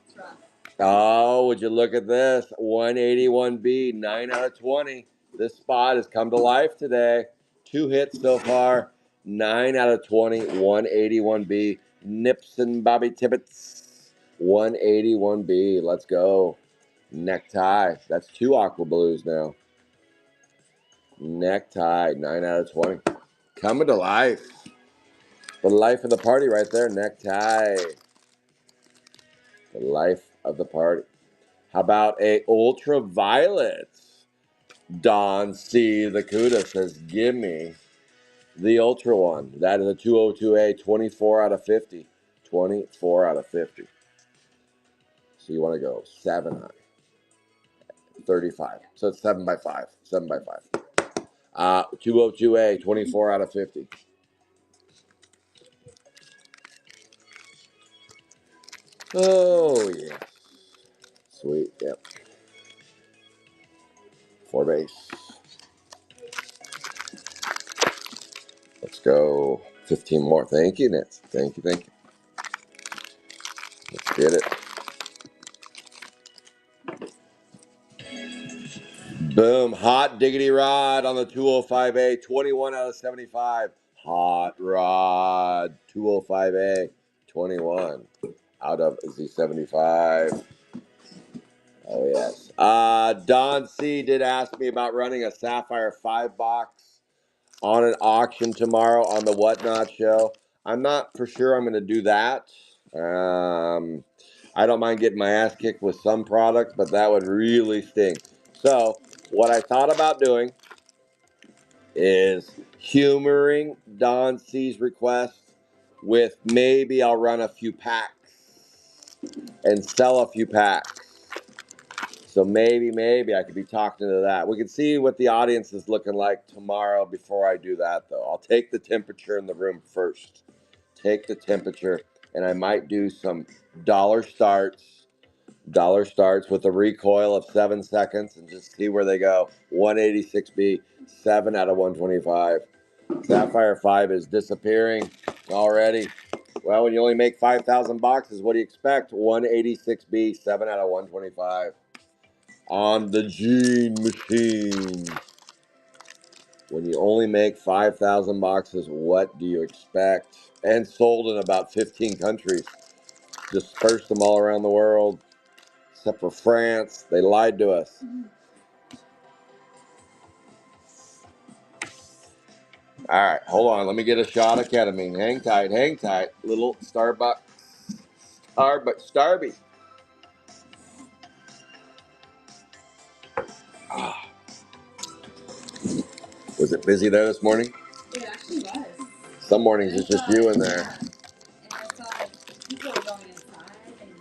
It's rough. Oh, would you look at this? 181B, 9 out of 20. This spot has come to life today. 2 hits so far. 9 out of 20, 181B. Nips and Bobby Tibbetts. 181B. Let's go. Necktie. That's 2 aqua blues now. Necktie. 9 out of 20. Coming to life. The life of the party right there. Necktie. The life of the party. How about a ultraviolet? Don C. The Cuda says, give me the ultra one. That is a 202A, 24 out of 50. 24 out of 50. So you want to go 7 high. 35. So it's 7 by 5. 7 by 5. 202A, 24 out of 50. Oh, yeah. Sweet. Yep. 4 base. Let's go 15 more. Thank you, Nancy. Thank you, thank you. Let's get it. Boom. Hot diggity rod on the 205A. 21 out of 75. Hot rod. 205A. 21 out of the 75. Oh, yes. Don C. did ask me about running a Sapphire 5-box on an auction tomorrow on the Whatnot show. I'm not for sure I'm going to do that. I don't mind getting my ass kicked with some products, but that would really stink. So, what I thought about doing is humoring Don C's request with maybe I'll run a few packs and sell a few packs. So maybe I could be talking to that. We can see what the audience is looking like tomorrow before I do that, though. I'll take the temperature in the room first. Take the temperature, and I might do some dollar starts with a recoil of 7 seconds and just see where they go. 186B, 7 out of 125. Sapphire 5 is disappearing already. Well, when you only make 5,000 boxes, what do you expect? 186B, 7 out of 125. On the Gene Machine. When you only make 5,000 boxes, what do you expect? And sold in about 15 countries. Dispersed them all around the world, except for France. They lied to us. All right, hold on. Let me get a shot of ketamine. Hang tight. Little Starbucks. Starby. Ah, was it busy there this morning? It actually was. Some mornings it's just you in there. And I saw like people going inside and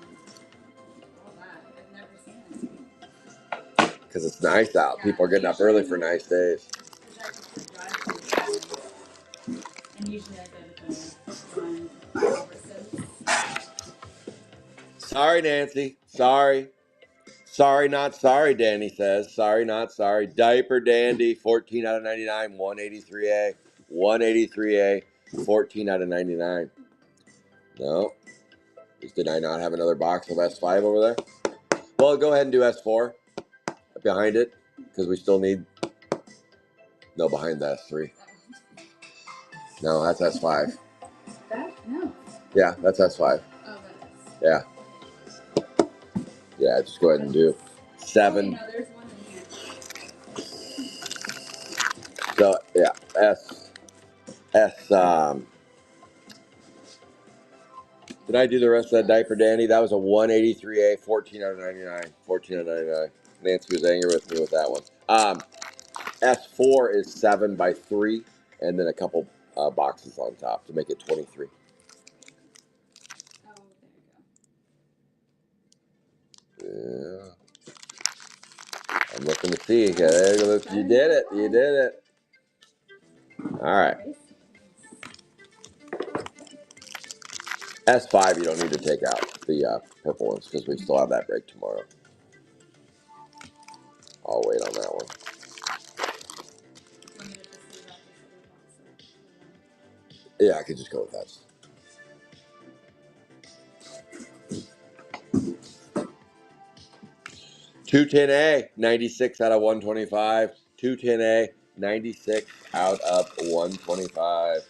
all that. I've never seen it. Because it's nice out. Yeah, People are getting up early for nice days. Because I just the drive-through, and usually I go to the one Albertsons. Sorry, Nancy. Sorry. Sorry, not sorry, Danny says. Sorry, not sorry. Diaper Dandy, 14 out of 99, 183A. 183A, 14 out of 99. No. Did I not have another box of S5 over there? Well, go ahead and do S4 behind it, because we still need... No, behind the S3. No, that's S5. That? No. Yeah, that's S5. Oh, that is. Yeah. Yeah, just go ahead and do 7. Oh, no, there's one in here. So, yeah, did I do the rest of that diaper, Danny? That was a 183A, 14 out of 99. 14 out of 99. Nancy was angry with me with that one. S4 is 7 by 3, and then a couple boxes on top to make it 23. Oh, there you Yeah. I'm looking to see. Okay, you did it. You did it. All right. S5, you don't need to take out the purple ones because we still have that break tomorrow. I'll wait on that one. Yeah, I could just go with that. $210A, 96 out of 125. $210A, 96 out of 125.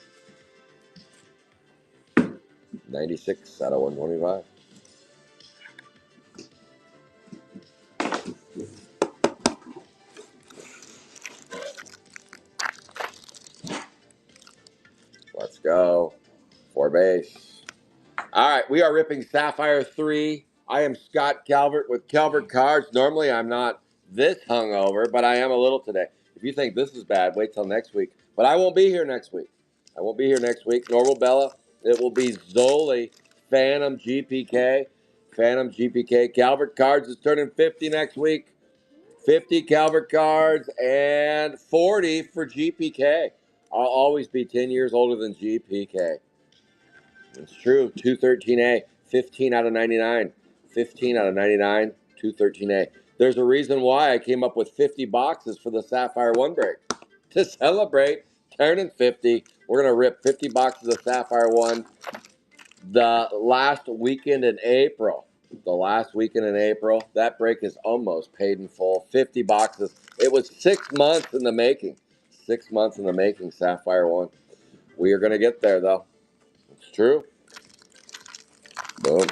96 out of 125. go. 4 base. All right, we are ripping Sapphire 3. I am Scott Calvert with Calvert Cards. Normally, I'm not this hungover, but I am a little today. If you think this is bad, wait till next week. But I won't be here next week. I won't be here next week, nor will Bella. It will be Zoli, Phantom GPK. Phantom GPK. Calvert Cards is turning 50 next week. 50 Calvert Cards and 40 for GPK. I'll always be 10 years older than GPK. It's true. 213A, 15 out of 99. 15 out of 99, 213A. There's a reason why I came up with 50 boxes for the Sapphire 1 break. To celebrate turning 50, we're going to rip 50 boxes of Sapphire 1 the last weekend in April. The last weekend in April. That break is almost paid in full. 50 boxes. It was 6 months in the making. 6 months in the making, Sapphire 1. We are going to get there, though. It's true. Boom.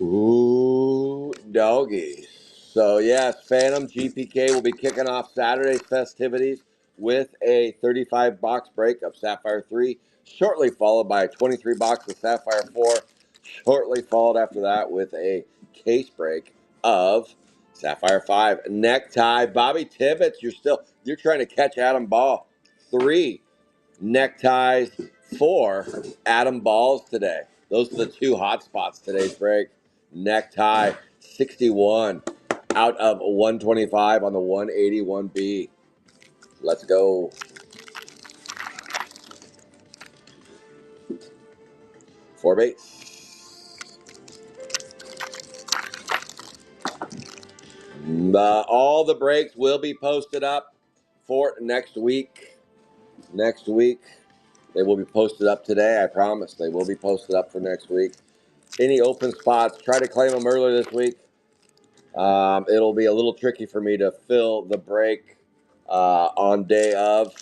Ooh, doggies. So, yes, Phantom GPK will be kicking off Saturday's festivities with a 35 box break of Sapphire 3, shortly followed by a 23 box of Sapphire 4, shortly followed after that with a case break of Sapphire 5. Necktie. Bobby Tibbetts, you're trying to catch Adam Ball. 3 neckties for Adam Balls today. Those are the 2 hot spots today's break. Necktie 61 out of 125 on the 181B. Let's go. Four base. All the breaks will be posted up for next week. Next week. They will be posted up today, I promise. They will be posted up for next week. Any open spots, try to claim them earlier this week. It'll be a little tricky for me to fill the break on day of.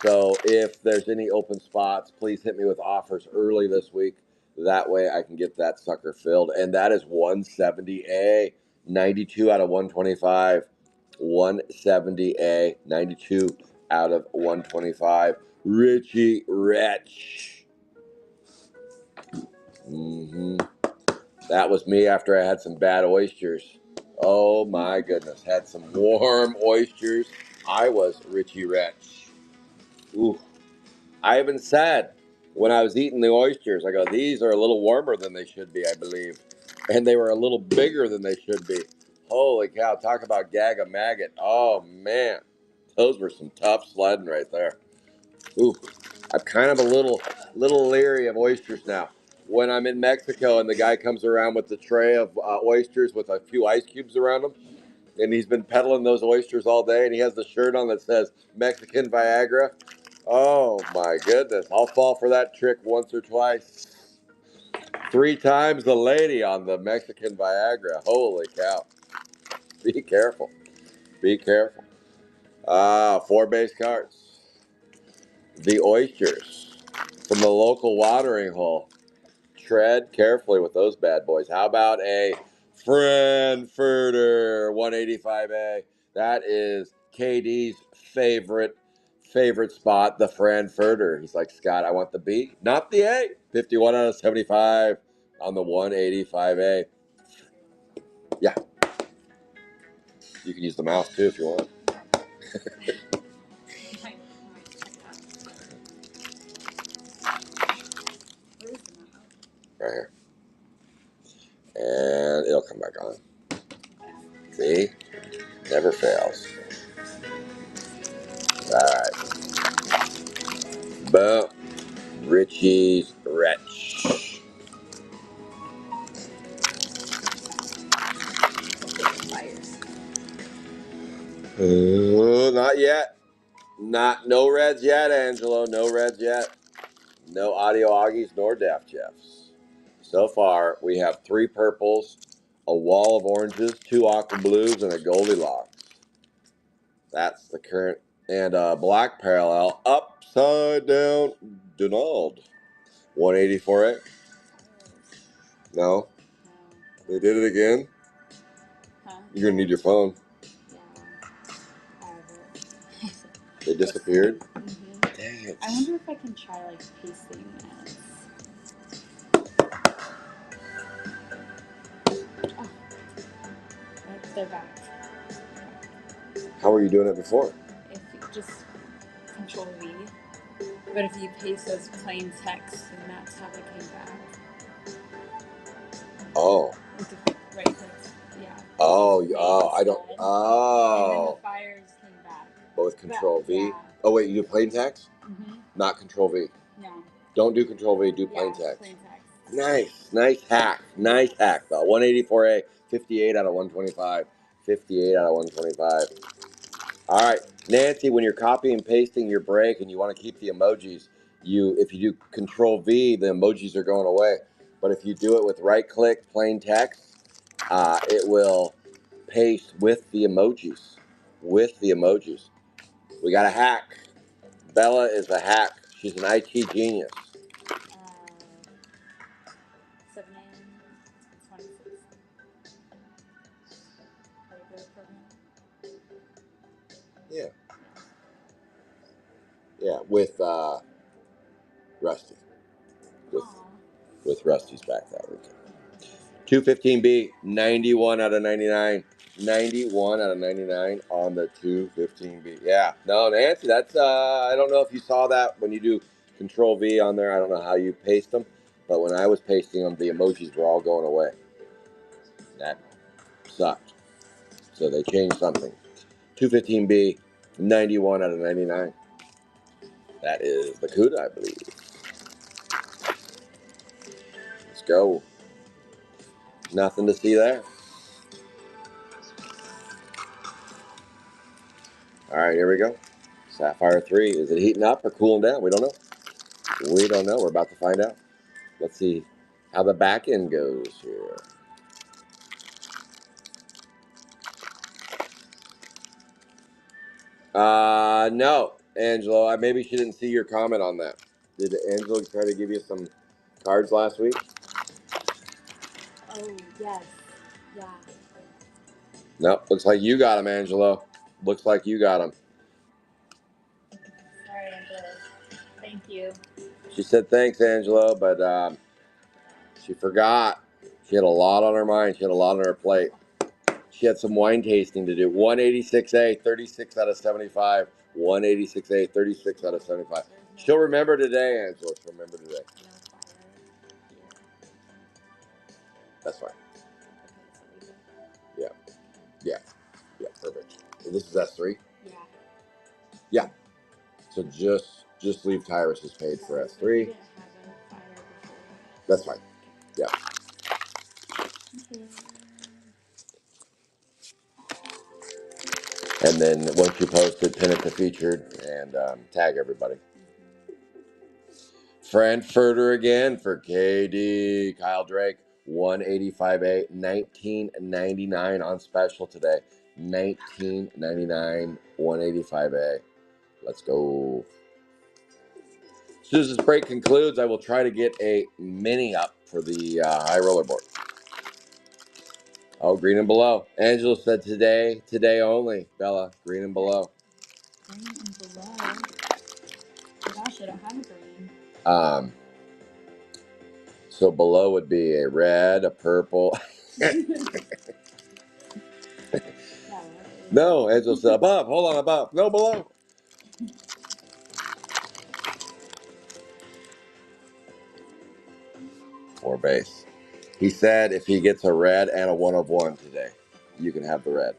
So if there's any open spots, please hit me with offers early this week. That way I can get that sucker filled. And that is 170A, 92 out of 125. 170A, 92 out of 125. Richie Rich. That was me after I had some bad oysters. Oh my goodness. Had some warm oysters. I was Richie Rich. Ooh. I even said when I was eating the oysters, I go, these are a little warmer than they should be, I believe. And they were a little bigger than they should be. Holy cow. Talk about gag a maggot. Oh man. Those were some tough sledding right there. Ooh. I'm kind of a little leery of oysters now. When I'm in Mexico and the guy comes around with the tray of oysters with a few ice cubes around them, and he's been peddling those oysters all day, and he has the shirt on that says Mexican Viagra. Oh my goodness. I'll fall for that trick once or twice. 3 times the lady on the Mexican Viagra. Holy cow. Be careful. Be careful. 4 base cards. The oysters from the local watering hole. Tread carefully with those bad boys. How about a Frankfurter 185A? That is KD's favorite spot, the Frankfurter. He's like, Scott, I want the B, not the A. 51 out of 75 on the 185A. Yeah. You can use the mouse too if you want. Right here. And it'll come back on. See? Never fails. Alright. Boom. Richie's Rich. Not yet. No reds yet, Angelo. No reds yet. No audio Augies nor Daft Jeffs. So far, we have 3 purples, a wall of oranges, 2 aqua blues, and a Goldilocks. That's the current. And black parallel, upside down, Donald. 184A. No? They did it again? Huh? You're going to need your phone. Yeah. They disappeared? Mm-hmm. Dang can't. I wonder if I can try like pasting this. Oh, they're back. How were you doing it before? If you just Control V, but if you paste as plain text, then that's how they came back. Oh. With the right click, yeah. I don't. And then the Oh. fires came back. But with Control V. Yeah. Oh wait, you do plain text? Mm-hmm. Not Control V. No. Don't do Control V. Do plain text. Plain text. Nice hack. Nice hack, though. 184A, 58 out of 125. 58 out of 125. All right, Nancy, when you're copying and pasting your break and you want to keep the emojis, if you do Control V, the emojis are going away. But if you do it with right click, plain text, it will paste with the emojis. With the emojis. We got a hack. Bella is a hack. She's an IT genius. 7 a.m. 26. Regular program. Yeah. Yeah, with Rusty. With Rusty's back that weekend. 215B, 91 out of 99. 91 out of 99 on the 215B. Yeah. No, Nancy, that's, I don't know if you saw that when you do Control V on there. I don't know how you paste them. But when I was pasting them, the emojis were all going away. That sucked. So they changed something. 215B, 91 out of 99. That is the CUDA, I believe. Let's go. Nothing to see there. All right, here we go. Sapphire 3. Is it heating up or cooling down? We don't know. We don't know. We're about to find out. Let's see how the back end goes here. No, Angelo. Maybe she didn't see your comment on that. Did Angelo try to give you some cards last week? Oh, yes. Yeah. No, looks like you got them, Angelo. Looks like you got them. Sorry, Angela. Thank you. She said thanks, Angelo, but she forgot. She had a lot on her mind. She had a lot on her plate. She had some wine tasting to do. 186A, 36 out of 75. 186A, 36 out of 75. She'll remember today, Angela. She'll remember today. That's fine. Yeah. Yeah. Yeah. Perfect. And this is S3? Yeah. Yeah. So just leave Tyrus's page for S3. That's fine. Yeah. And then once you post it, pin it to featured and tag everybody. Frankfurter again for KD. Kyle Drake, 185A, 19.99 on special today. 19.99, 185A. Let's go. As soon as this break concludes, I will try to get a mini up for the high roller board. Oh, green and below. Angela said today only. Bella, green and below. Green and below. Gosh, I don't have a green. So below would be a red, a purple. No, Angela said above. Hold on, above. No, below. Four base. He said if he gets a red and a 1 of 1 today, you can have the red.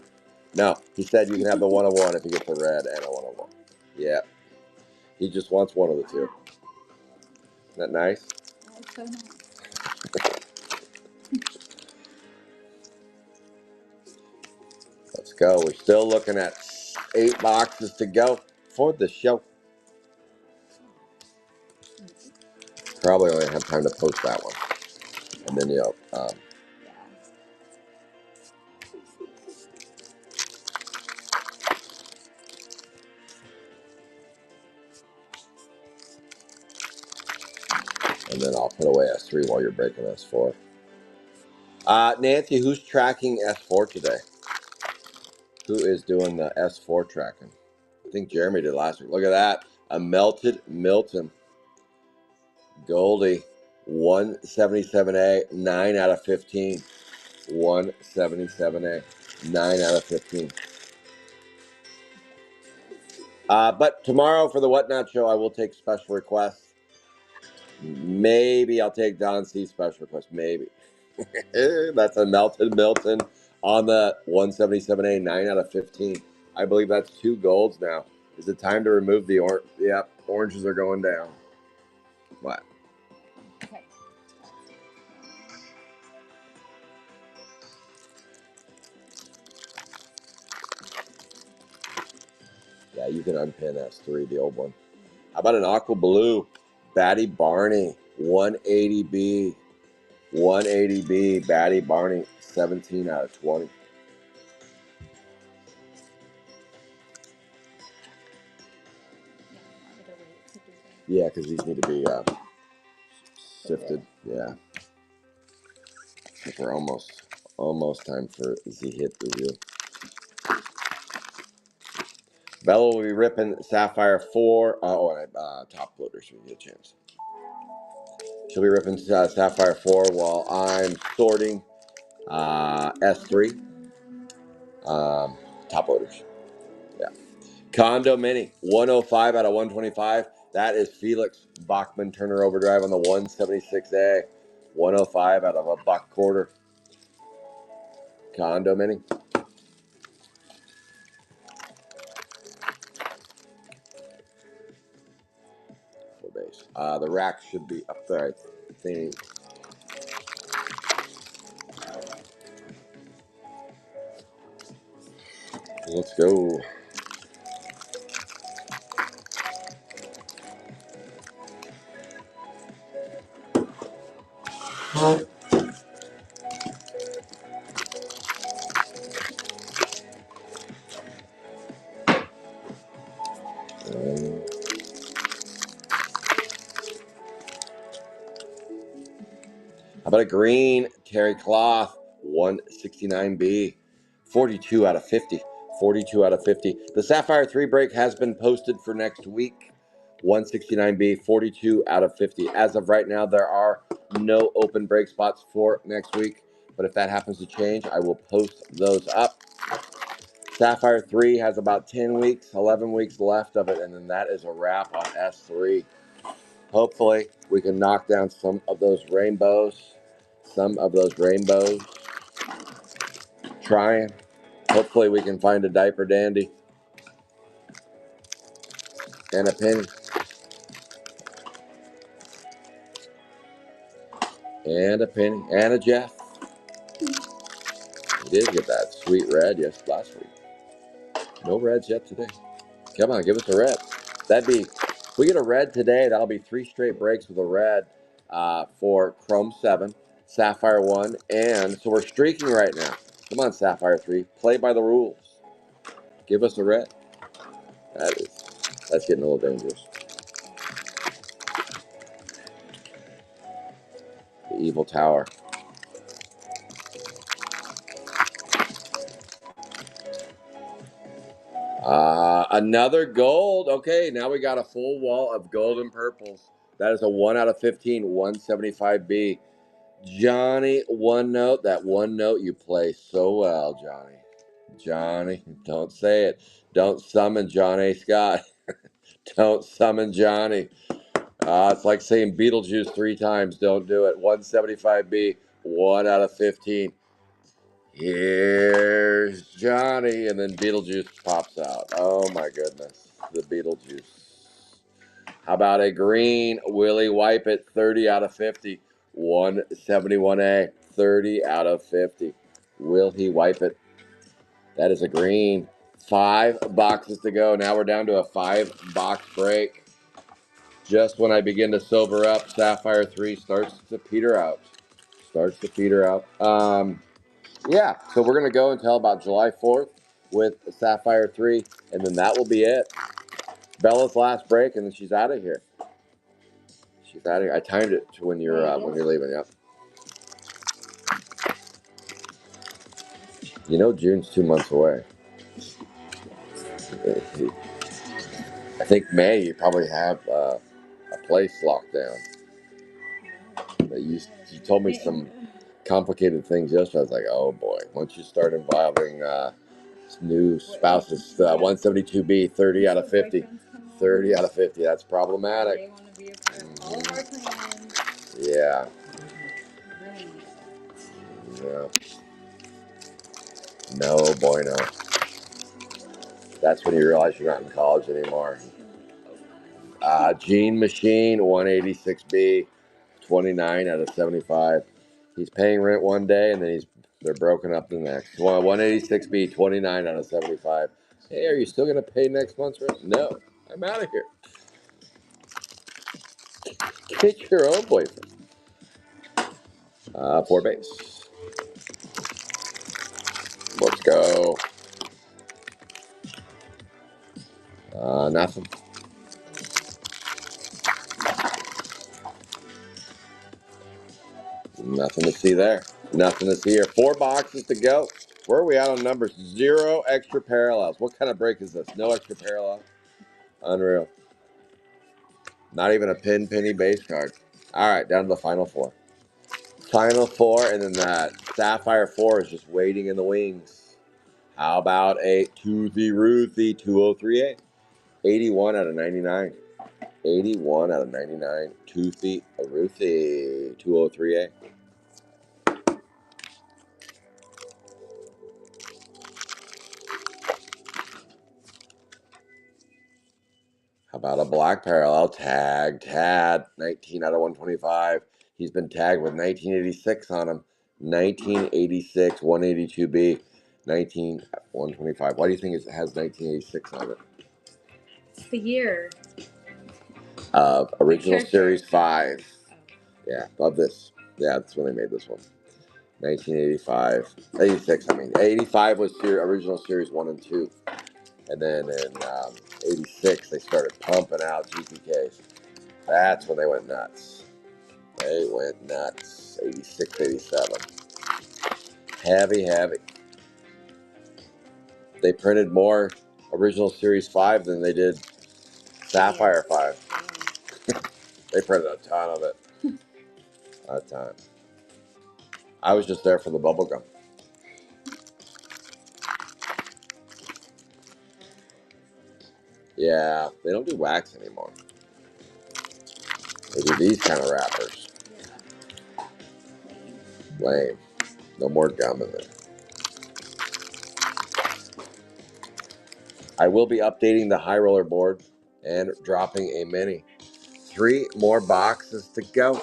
No, he said you can have the 1 of 1 if he gets a red and a 1 of 1. Yeah. He just wants one of the two. Isn't that nice? That's so nice. Let's go. We're still looking at 8 boxes to go for the show. Probably only have time to post that one. And then, and then I'll put away S3 while you're breaking S4. Nancy, who's tracking S4 today? Who is doing the S4 tracking? I think Jeremy did last week. Look at that. A melted Milton. Goldie. 177A. 9 out of 15. 177A. 9 out of 15. But tomorrow for the Whatnot Show, I will take special requests. Maybe I'll take Don C's special request. Maybe. That's a melted Milton on the 177A, 9 out of 15. I believe that's 2 golds now. Is it time to remove the orange? Yep, oranges are going down. What? Okay. Yeah, you can unpin S3, the old one. How about an aqua blue? Batty Barney, 180B. 180B, Batty Barney, 17 out of 20. Yeah, because these need to be sifted. Yeah. I think we're almost time for the hit review. Bella will be ripping Sapphire 4. Top loader, so we get a chance. She'll be ripping Sapphire 4 while I'm sorting S3. Top loaders. Yeah. Condo Mini, 105 out of 125. That is Felix Bachman Turner Overdrive on the 176A. 105 out of a buck quarter. Condo Mini. Full base. The rack should be up there, I think. Let's go. How about a green terry cloth, 169B, 42 out of 50. 42 out of 50. The Sapphire 3 break has been posted for next week. 169B, 42 out of 50. As of right now, there are no open break spots for next week. But if that happens to change, I will post those up. Sapphire 3 has about 10 weeks, 11 weeks left of it, and then that is a wrap on S3. Hopefully, we can knock down some of those rainbows. Trying. Hopefully, we can find a diaper dandy. And a penny. And a penny. And a Jeff. We did get that sweet red last week. No reds yet today. Come on, give us a red. If we get a red today, that'll be 3 straight breaks with a red for Chrome 7, Sapphire 1, and so we're streaking right now. Come on, Sapphire 3. Play by the rules. Give us a red. That's getting a little dangerous. The Evil Tower. Another gold. Okay, now we got a full wall of gold and purples. That is a 1 out of 15, 175B. Johnny, one note. That one note you play so well, Johnny. Johnny, don't say it. Don't summon John A. Scott. Don't summon Johnny. It's like saying Beetlejuice 3 times. Don't do it. 175B, 1 out of 15. Here's Johnny, and then Beetlejuice pops out. Oh my goodness, the Beetlejuice. How about a green Willie Wipe It, 30 out of 50, 171A, 30 out of 50. Will he wipe it? That is a green. 5 boxes to go. Now we're down to a 5-box break. Just when I begin to sober up, Sapphire 3 starts to peter out. Yeah, so we're going to go until about July 4th with Sapphire 3, and then that will be it. Bella's last break, and then she's out of here. I timed it to when you're leaving, yep. You know June's 2 months away. think May you probably have a place locked down. But you told me some complicated things yesterday. I was like, oh boy, once you start involving new spouses, 172B, 30 out of 50. 30 out of 50, that's problematic. They want to be a part of all of our plans. Yeah. Yeah. No, boy, no. That's when you realize you're not in college anymore. Gene Machine, 186B, 29 out of 75. He's paying rent one day, and then they're broken up the next. 186B, 29 out of 75. Hey, are you still going to pay next month's rent? No. I'm out of here. Get your own boyfriend. 4 base. Let's go. Nothing. Nothing to see there. Nothing to see here. 4 boxes to go. Where are we at on numbers? 0 extra parallels. What kind of break is this? No extra parallel? Unreal. Not even a penny base card. All right, down to the final 4. Final 4, and then that Sapphire 4 is just waiting in the wings. How about a Toothy Ruthie 203A? 81 out of 99. 81 out of 99. Toothy Ruthie 203A. How about a black parallel? Tad, 19 out of 125. He's been tagged with 1986 on him. 1986, 182B, 125. Why do you think it has 1986 on it? It's the year. Original Series 5. Yeah, love this. Yeah, that's when they made this one. 1985. 86, I mean. 85 was original Series 1 and 2. And then in 86, they started pumping out GPKs. That's when they went nuts. They went nuts. 86, 87. Heavy. They printed more original Series 5 than they did Sapphire 5. They printed a ton of it. A ton. I was just there for the bubble gum. Yeah, they don't do wax anymore. They do these kind of wrappers. Lame. No more gum in there. I will be updating the high roller board and dropping a mini. 3 more boxes to go.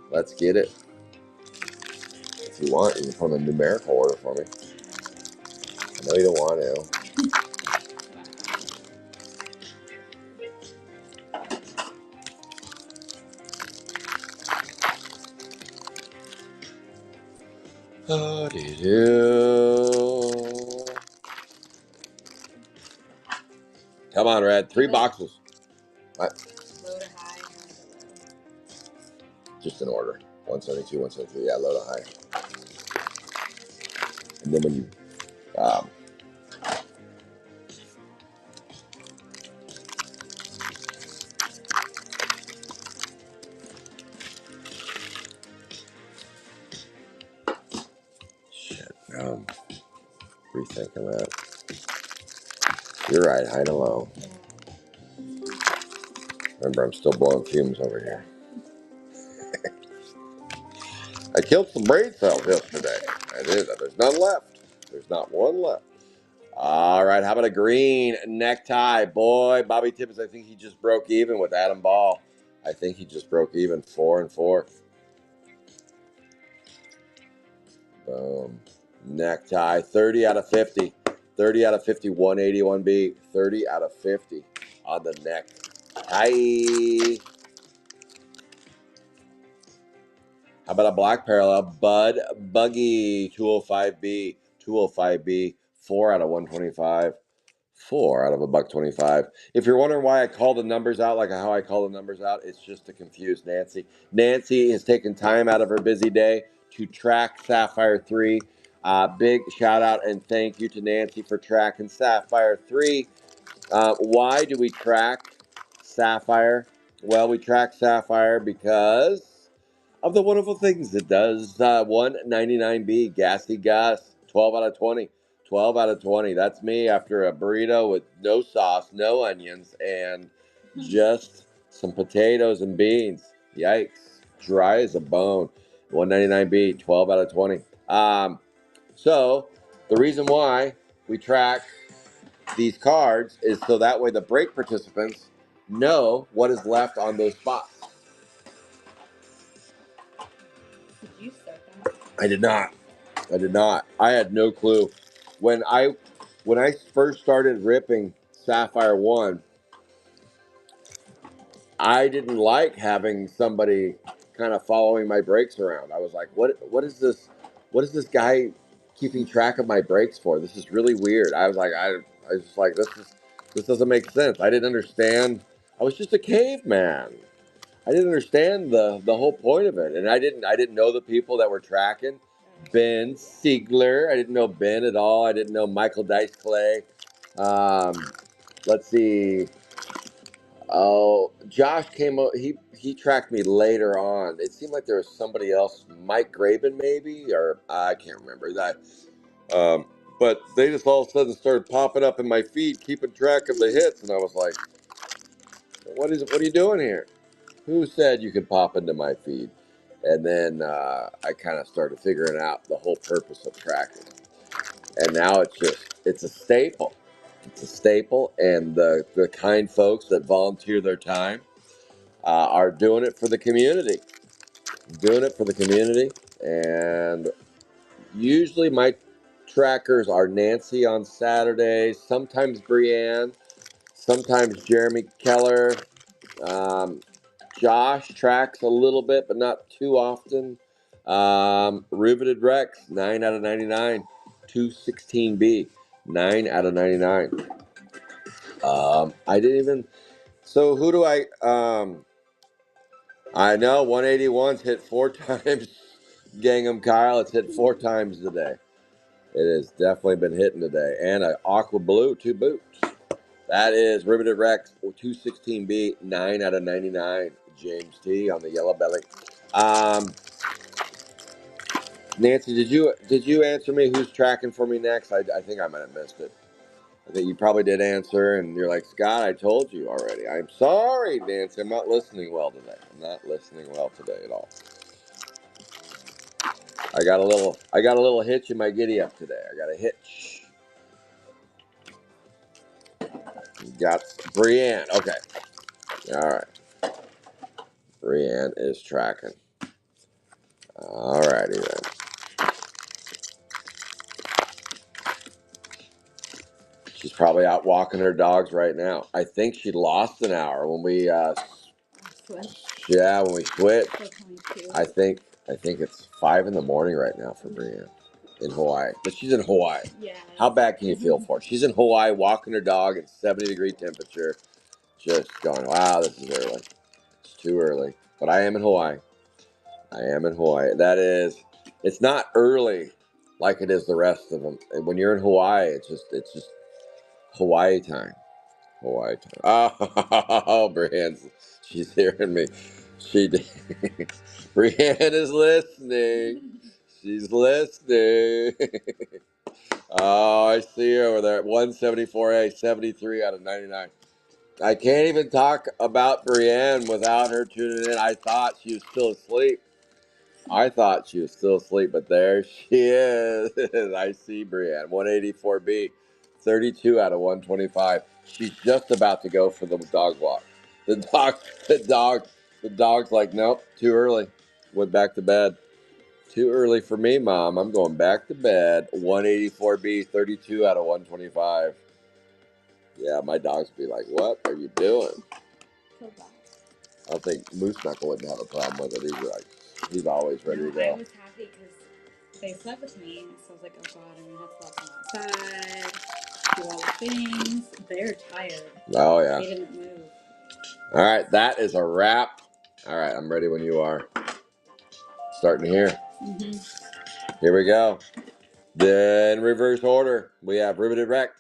Let's get it. If you want, you can put in a numerical order for me. I know you don't want to. Oh, come on, Red. 3 boxes. What? Low to high. Just in order. 172, 173. Yeah, low to high. And then when you shit, rethinking that. You're right, high to low. Remember, I'm still blowing fumes over here. I killed some brain cells yesterday. I did. There's none left. There's not one left. All right, how about a green necktie? Boy, Bobby Tippins, I think he just broke even with Adam Ball. I think he just broke even 4 and 4. Boom. Necktie, 30 out of 50. 30 out of 50, 181B. 30 out of 50 on the neck. Hi. How about a black parallel? Bud Buggy, 205B. 205B, 4 out of 125. 4 out of $1.25. If you're wondering why I call the numbers out like how I call the numbers out, it's just to confuse Nancy. Nancy has taken time out of her busy day to track Sapphire 3 Big shout out and thank you to Nancy for tracking Sapphire 3. Why do we track Sapphire? Well, we track Sapphire because of the wonderful things it does. 199B, gassy gas, 12 out of 20. 12 out of 20. That's me after a burrito with no sauce, no onions, and just some potatoes and beans. Yikes. Dry as a bone. 199B, 12 out of 20. So, the reason why we track these cards is so that way the break participants know what is left on those spots. Did you start that? I did not. I did not. I had no clue. When I first started ripping Sapphire 1, I didn't like having somebody kind of following my breaks around. I was like, what is this? What is this guy keeping track of my breaks for? This is really weird. I was just like, this doesn't make sense. I didn't understand. I was just a caveman. I didn't understand the whole point of it, and I didn't know the people that were tracking. Ben Siegler, I didn't know Ben at all. I didn't know Michael Dice Clay. Um, let's see. Oh, Josh came. He tracked me later on. It seemed like there was somebody else, Mike Graben maybe, or I can't remember that. Um, but they just all of a sudden started popping up in my feed, keeping track of the hits, and I was like, What are you doing here? Who said you could pop into my feed?" And then I kind of started figuring out the whole purpose of tracking. And now it's a staple. It's a staple, and the kind folks that volunteer their time are doing it for the community. Doing it for the community, and usually my trackers are Nancy on Saturdays, sometimes Brienne, sometimes Jeremy Keller. Um, Josh tracks a little bit, but not too often. Riveted Rex, 9 out of 99. 216B, 9 out of 99. I didn't even. So who do I know 181's hit 4 times. Gangham Kyle, it's hit 4 times today. It has definitely been hitting today. And an Aqua Blue, 2 boots. That is Riveted Rex, 216B, 9 out of 99. James T on the yellow belly. Nancy, did you answer me? Who's tracking for me next? I think I might have missed it. I think you probably did answer, and you're like, Scott, I told you already. I'm sorry, Nancy. I'm not listening well today. I'm not listening well today at all. I got a little hitch in my giddy up today. I got a hitch. Got Brienne. Okay. All right. Brienne is tracking. All righty then. She's probably out walking her dogs right now. I think she lost an hour when we yeah, when we switched. I think it's 5 in the morning right now for Brienne in Hawaii. But she's in Hawaii. Yeah. How bad can you feel for her? She's in Hawaii walking her dog at 70-degree temperature. Just going, wow, this is early. It's too early. But I am in Hawaii. I am in Hawaii. It's not early like it is the rest of them. And when you're in Hawaii, it's just Hawaii time. Hawaii time. Oh, Brienne's, she's hearing me. She did. Brienne is listening. She's listening. Oh, I see her over there at 174A, 73 out of 99. I can't even talk about Brienne without her tuning in. I thought she was still asleep. But there she is. I see Brienne. 184B, 32 out of 125. She's just about to go for the dog walk. The dog's like, nope, too early. Went back to bed. Too early for me, Mom. I'm going back to bed. 184B, 32 out of 125. Yeah, my dogs be like, what are you doing? I don't think Moose Knuckle wouldn't have a problem with it. He's always ready to go. I was happy because they slept with me, so I was like, oh God, I'm gonna have to let them outside, do all the things. They're tired. Oh yeah. They didn't move. All right, that is a wrap. All right, I'm ready when you are. Starting here. Mm-hmm. Here we go. Then reverse order, we have Riveted Rex,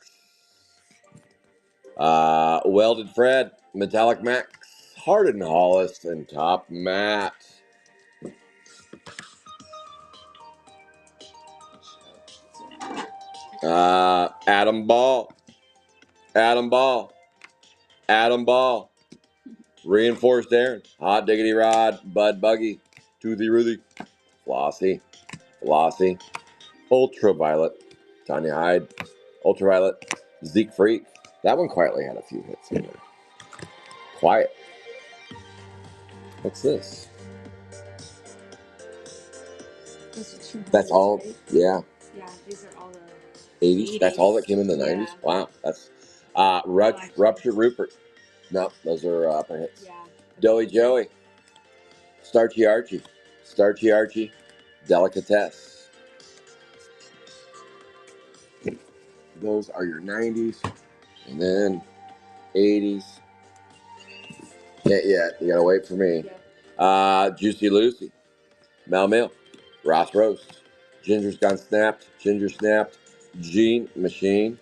Welded Fred, Metallic Max, Hardened Hollis, and Top Matt. Adam Ball, Adam Ball, Adam Ball, Reinforced Aaron, Hot Diggity Rod, Bud Buggy, Toothy Ruthie, Flossie, Flossie, Ultraviolet, Tanya Hyde, Ultraviolet, Zeke Freak. That one quietly had a few hits in there. Quiet. What's this? That's all. Right? Yeah. Yeah, these are all the 80s. That's all that came in the 90s. Wow. That's Rupture Rupert. No, those are upper hits. Yeah. Doughy Joey, Starchy Archie, Starchy Archie, Delicatesse. Those are your 90s. And then 80s. Can't yet. You gotta wait for me. Juicy Lucy, Mel Mill, Ross Roast, Ginger's Gone Snapped, Ginger Snapped, Gene Machine,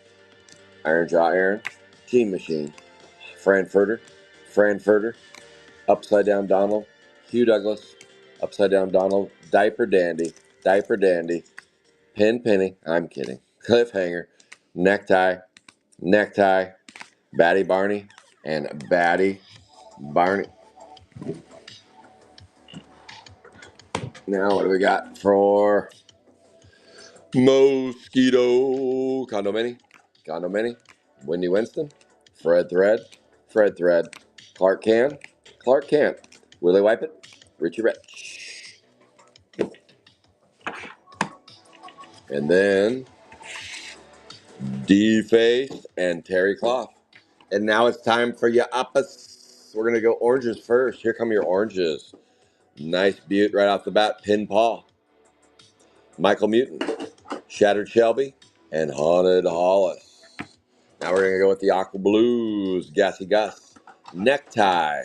Iron Jaw Aaron, Gene Machine, Frankfurter, Upside Down Donald, Hugh Douglas, Upside Down Donald, Diaper Dandy, Pin Penny, I'm kidding, Cliffhanger, Necktie, Batty Barney, and Batty Barney. Now what do we got for Mosquito? Condomini, Wendy Winston, Fred Thread, Clark Kent, Willie Wipe It, Richie Rich. And then D-Face and Terry Cloth. And now it's time for your uppers. We're going to go oranges first. Here come your oranges. Nice Butte right off the bat. Pin Paul, Michael Muton, Shattered Shelby, and Haunted Hollis. Now we're going to go with the Aqua Blues. Gassy Gus, Necktie,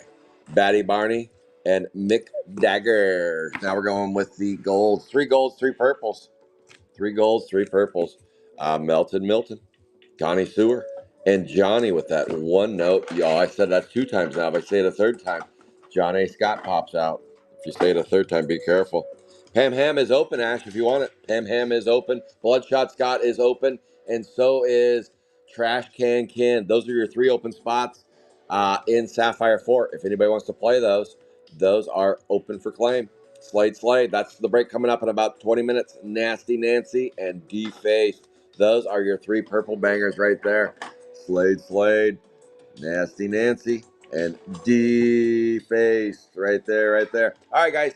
Batty Barney, and Mick Dagger. Now we're going with the golds. 3 golds, 3 purples. 3 golds, 3 purples. Melted Milton, Connie Sewer, and Johnny with that one note. Y'all, I said that 2 times now. If I say it a 3rd time, John A. Scott pops out. If you say it a 3rd time, be careful. Pam Ham is open, Ash, if you want it. Pam Ham is open. Bloodshot Scott is open. And so is Trash Can Ken. Those are your 3 open spots in Sapphire 4. If anybody wants to play those are open for claim. Slade. That's the break coming up in about 20 minutes. Nasty Nancy and D-Faced. Those are your 3 purple bangers right there. Slade, Nasty Nancy, and D-Faced right there. All right, guys.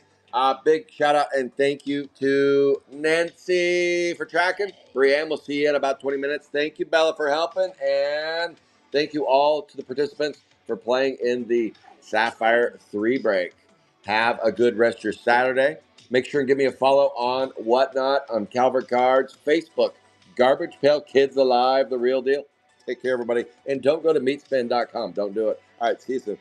Big shout out and thank you to Nancy for tracking. Brianne, we'll see you in about 20 minutes. Thank you, Bella, for helping. And thank you all to the participants for playing in the Sapphire 3 break. Have a good rest of your Saturday. Make sure and give me a follow on Whatnot on Calvert Cards, Facebook, Garbage Pail Kids Alive, the real deal. Take care, everybody. And don't go to meatspin.com. Don't do it. All right, see you soon.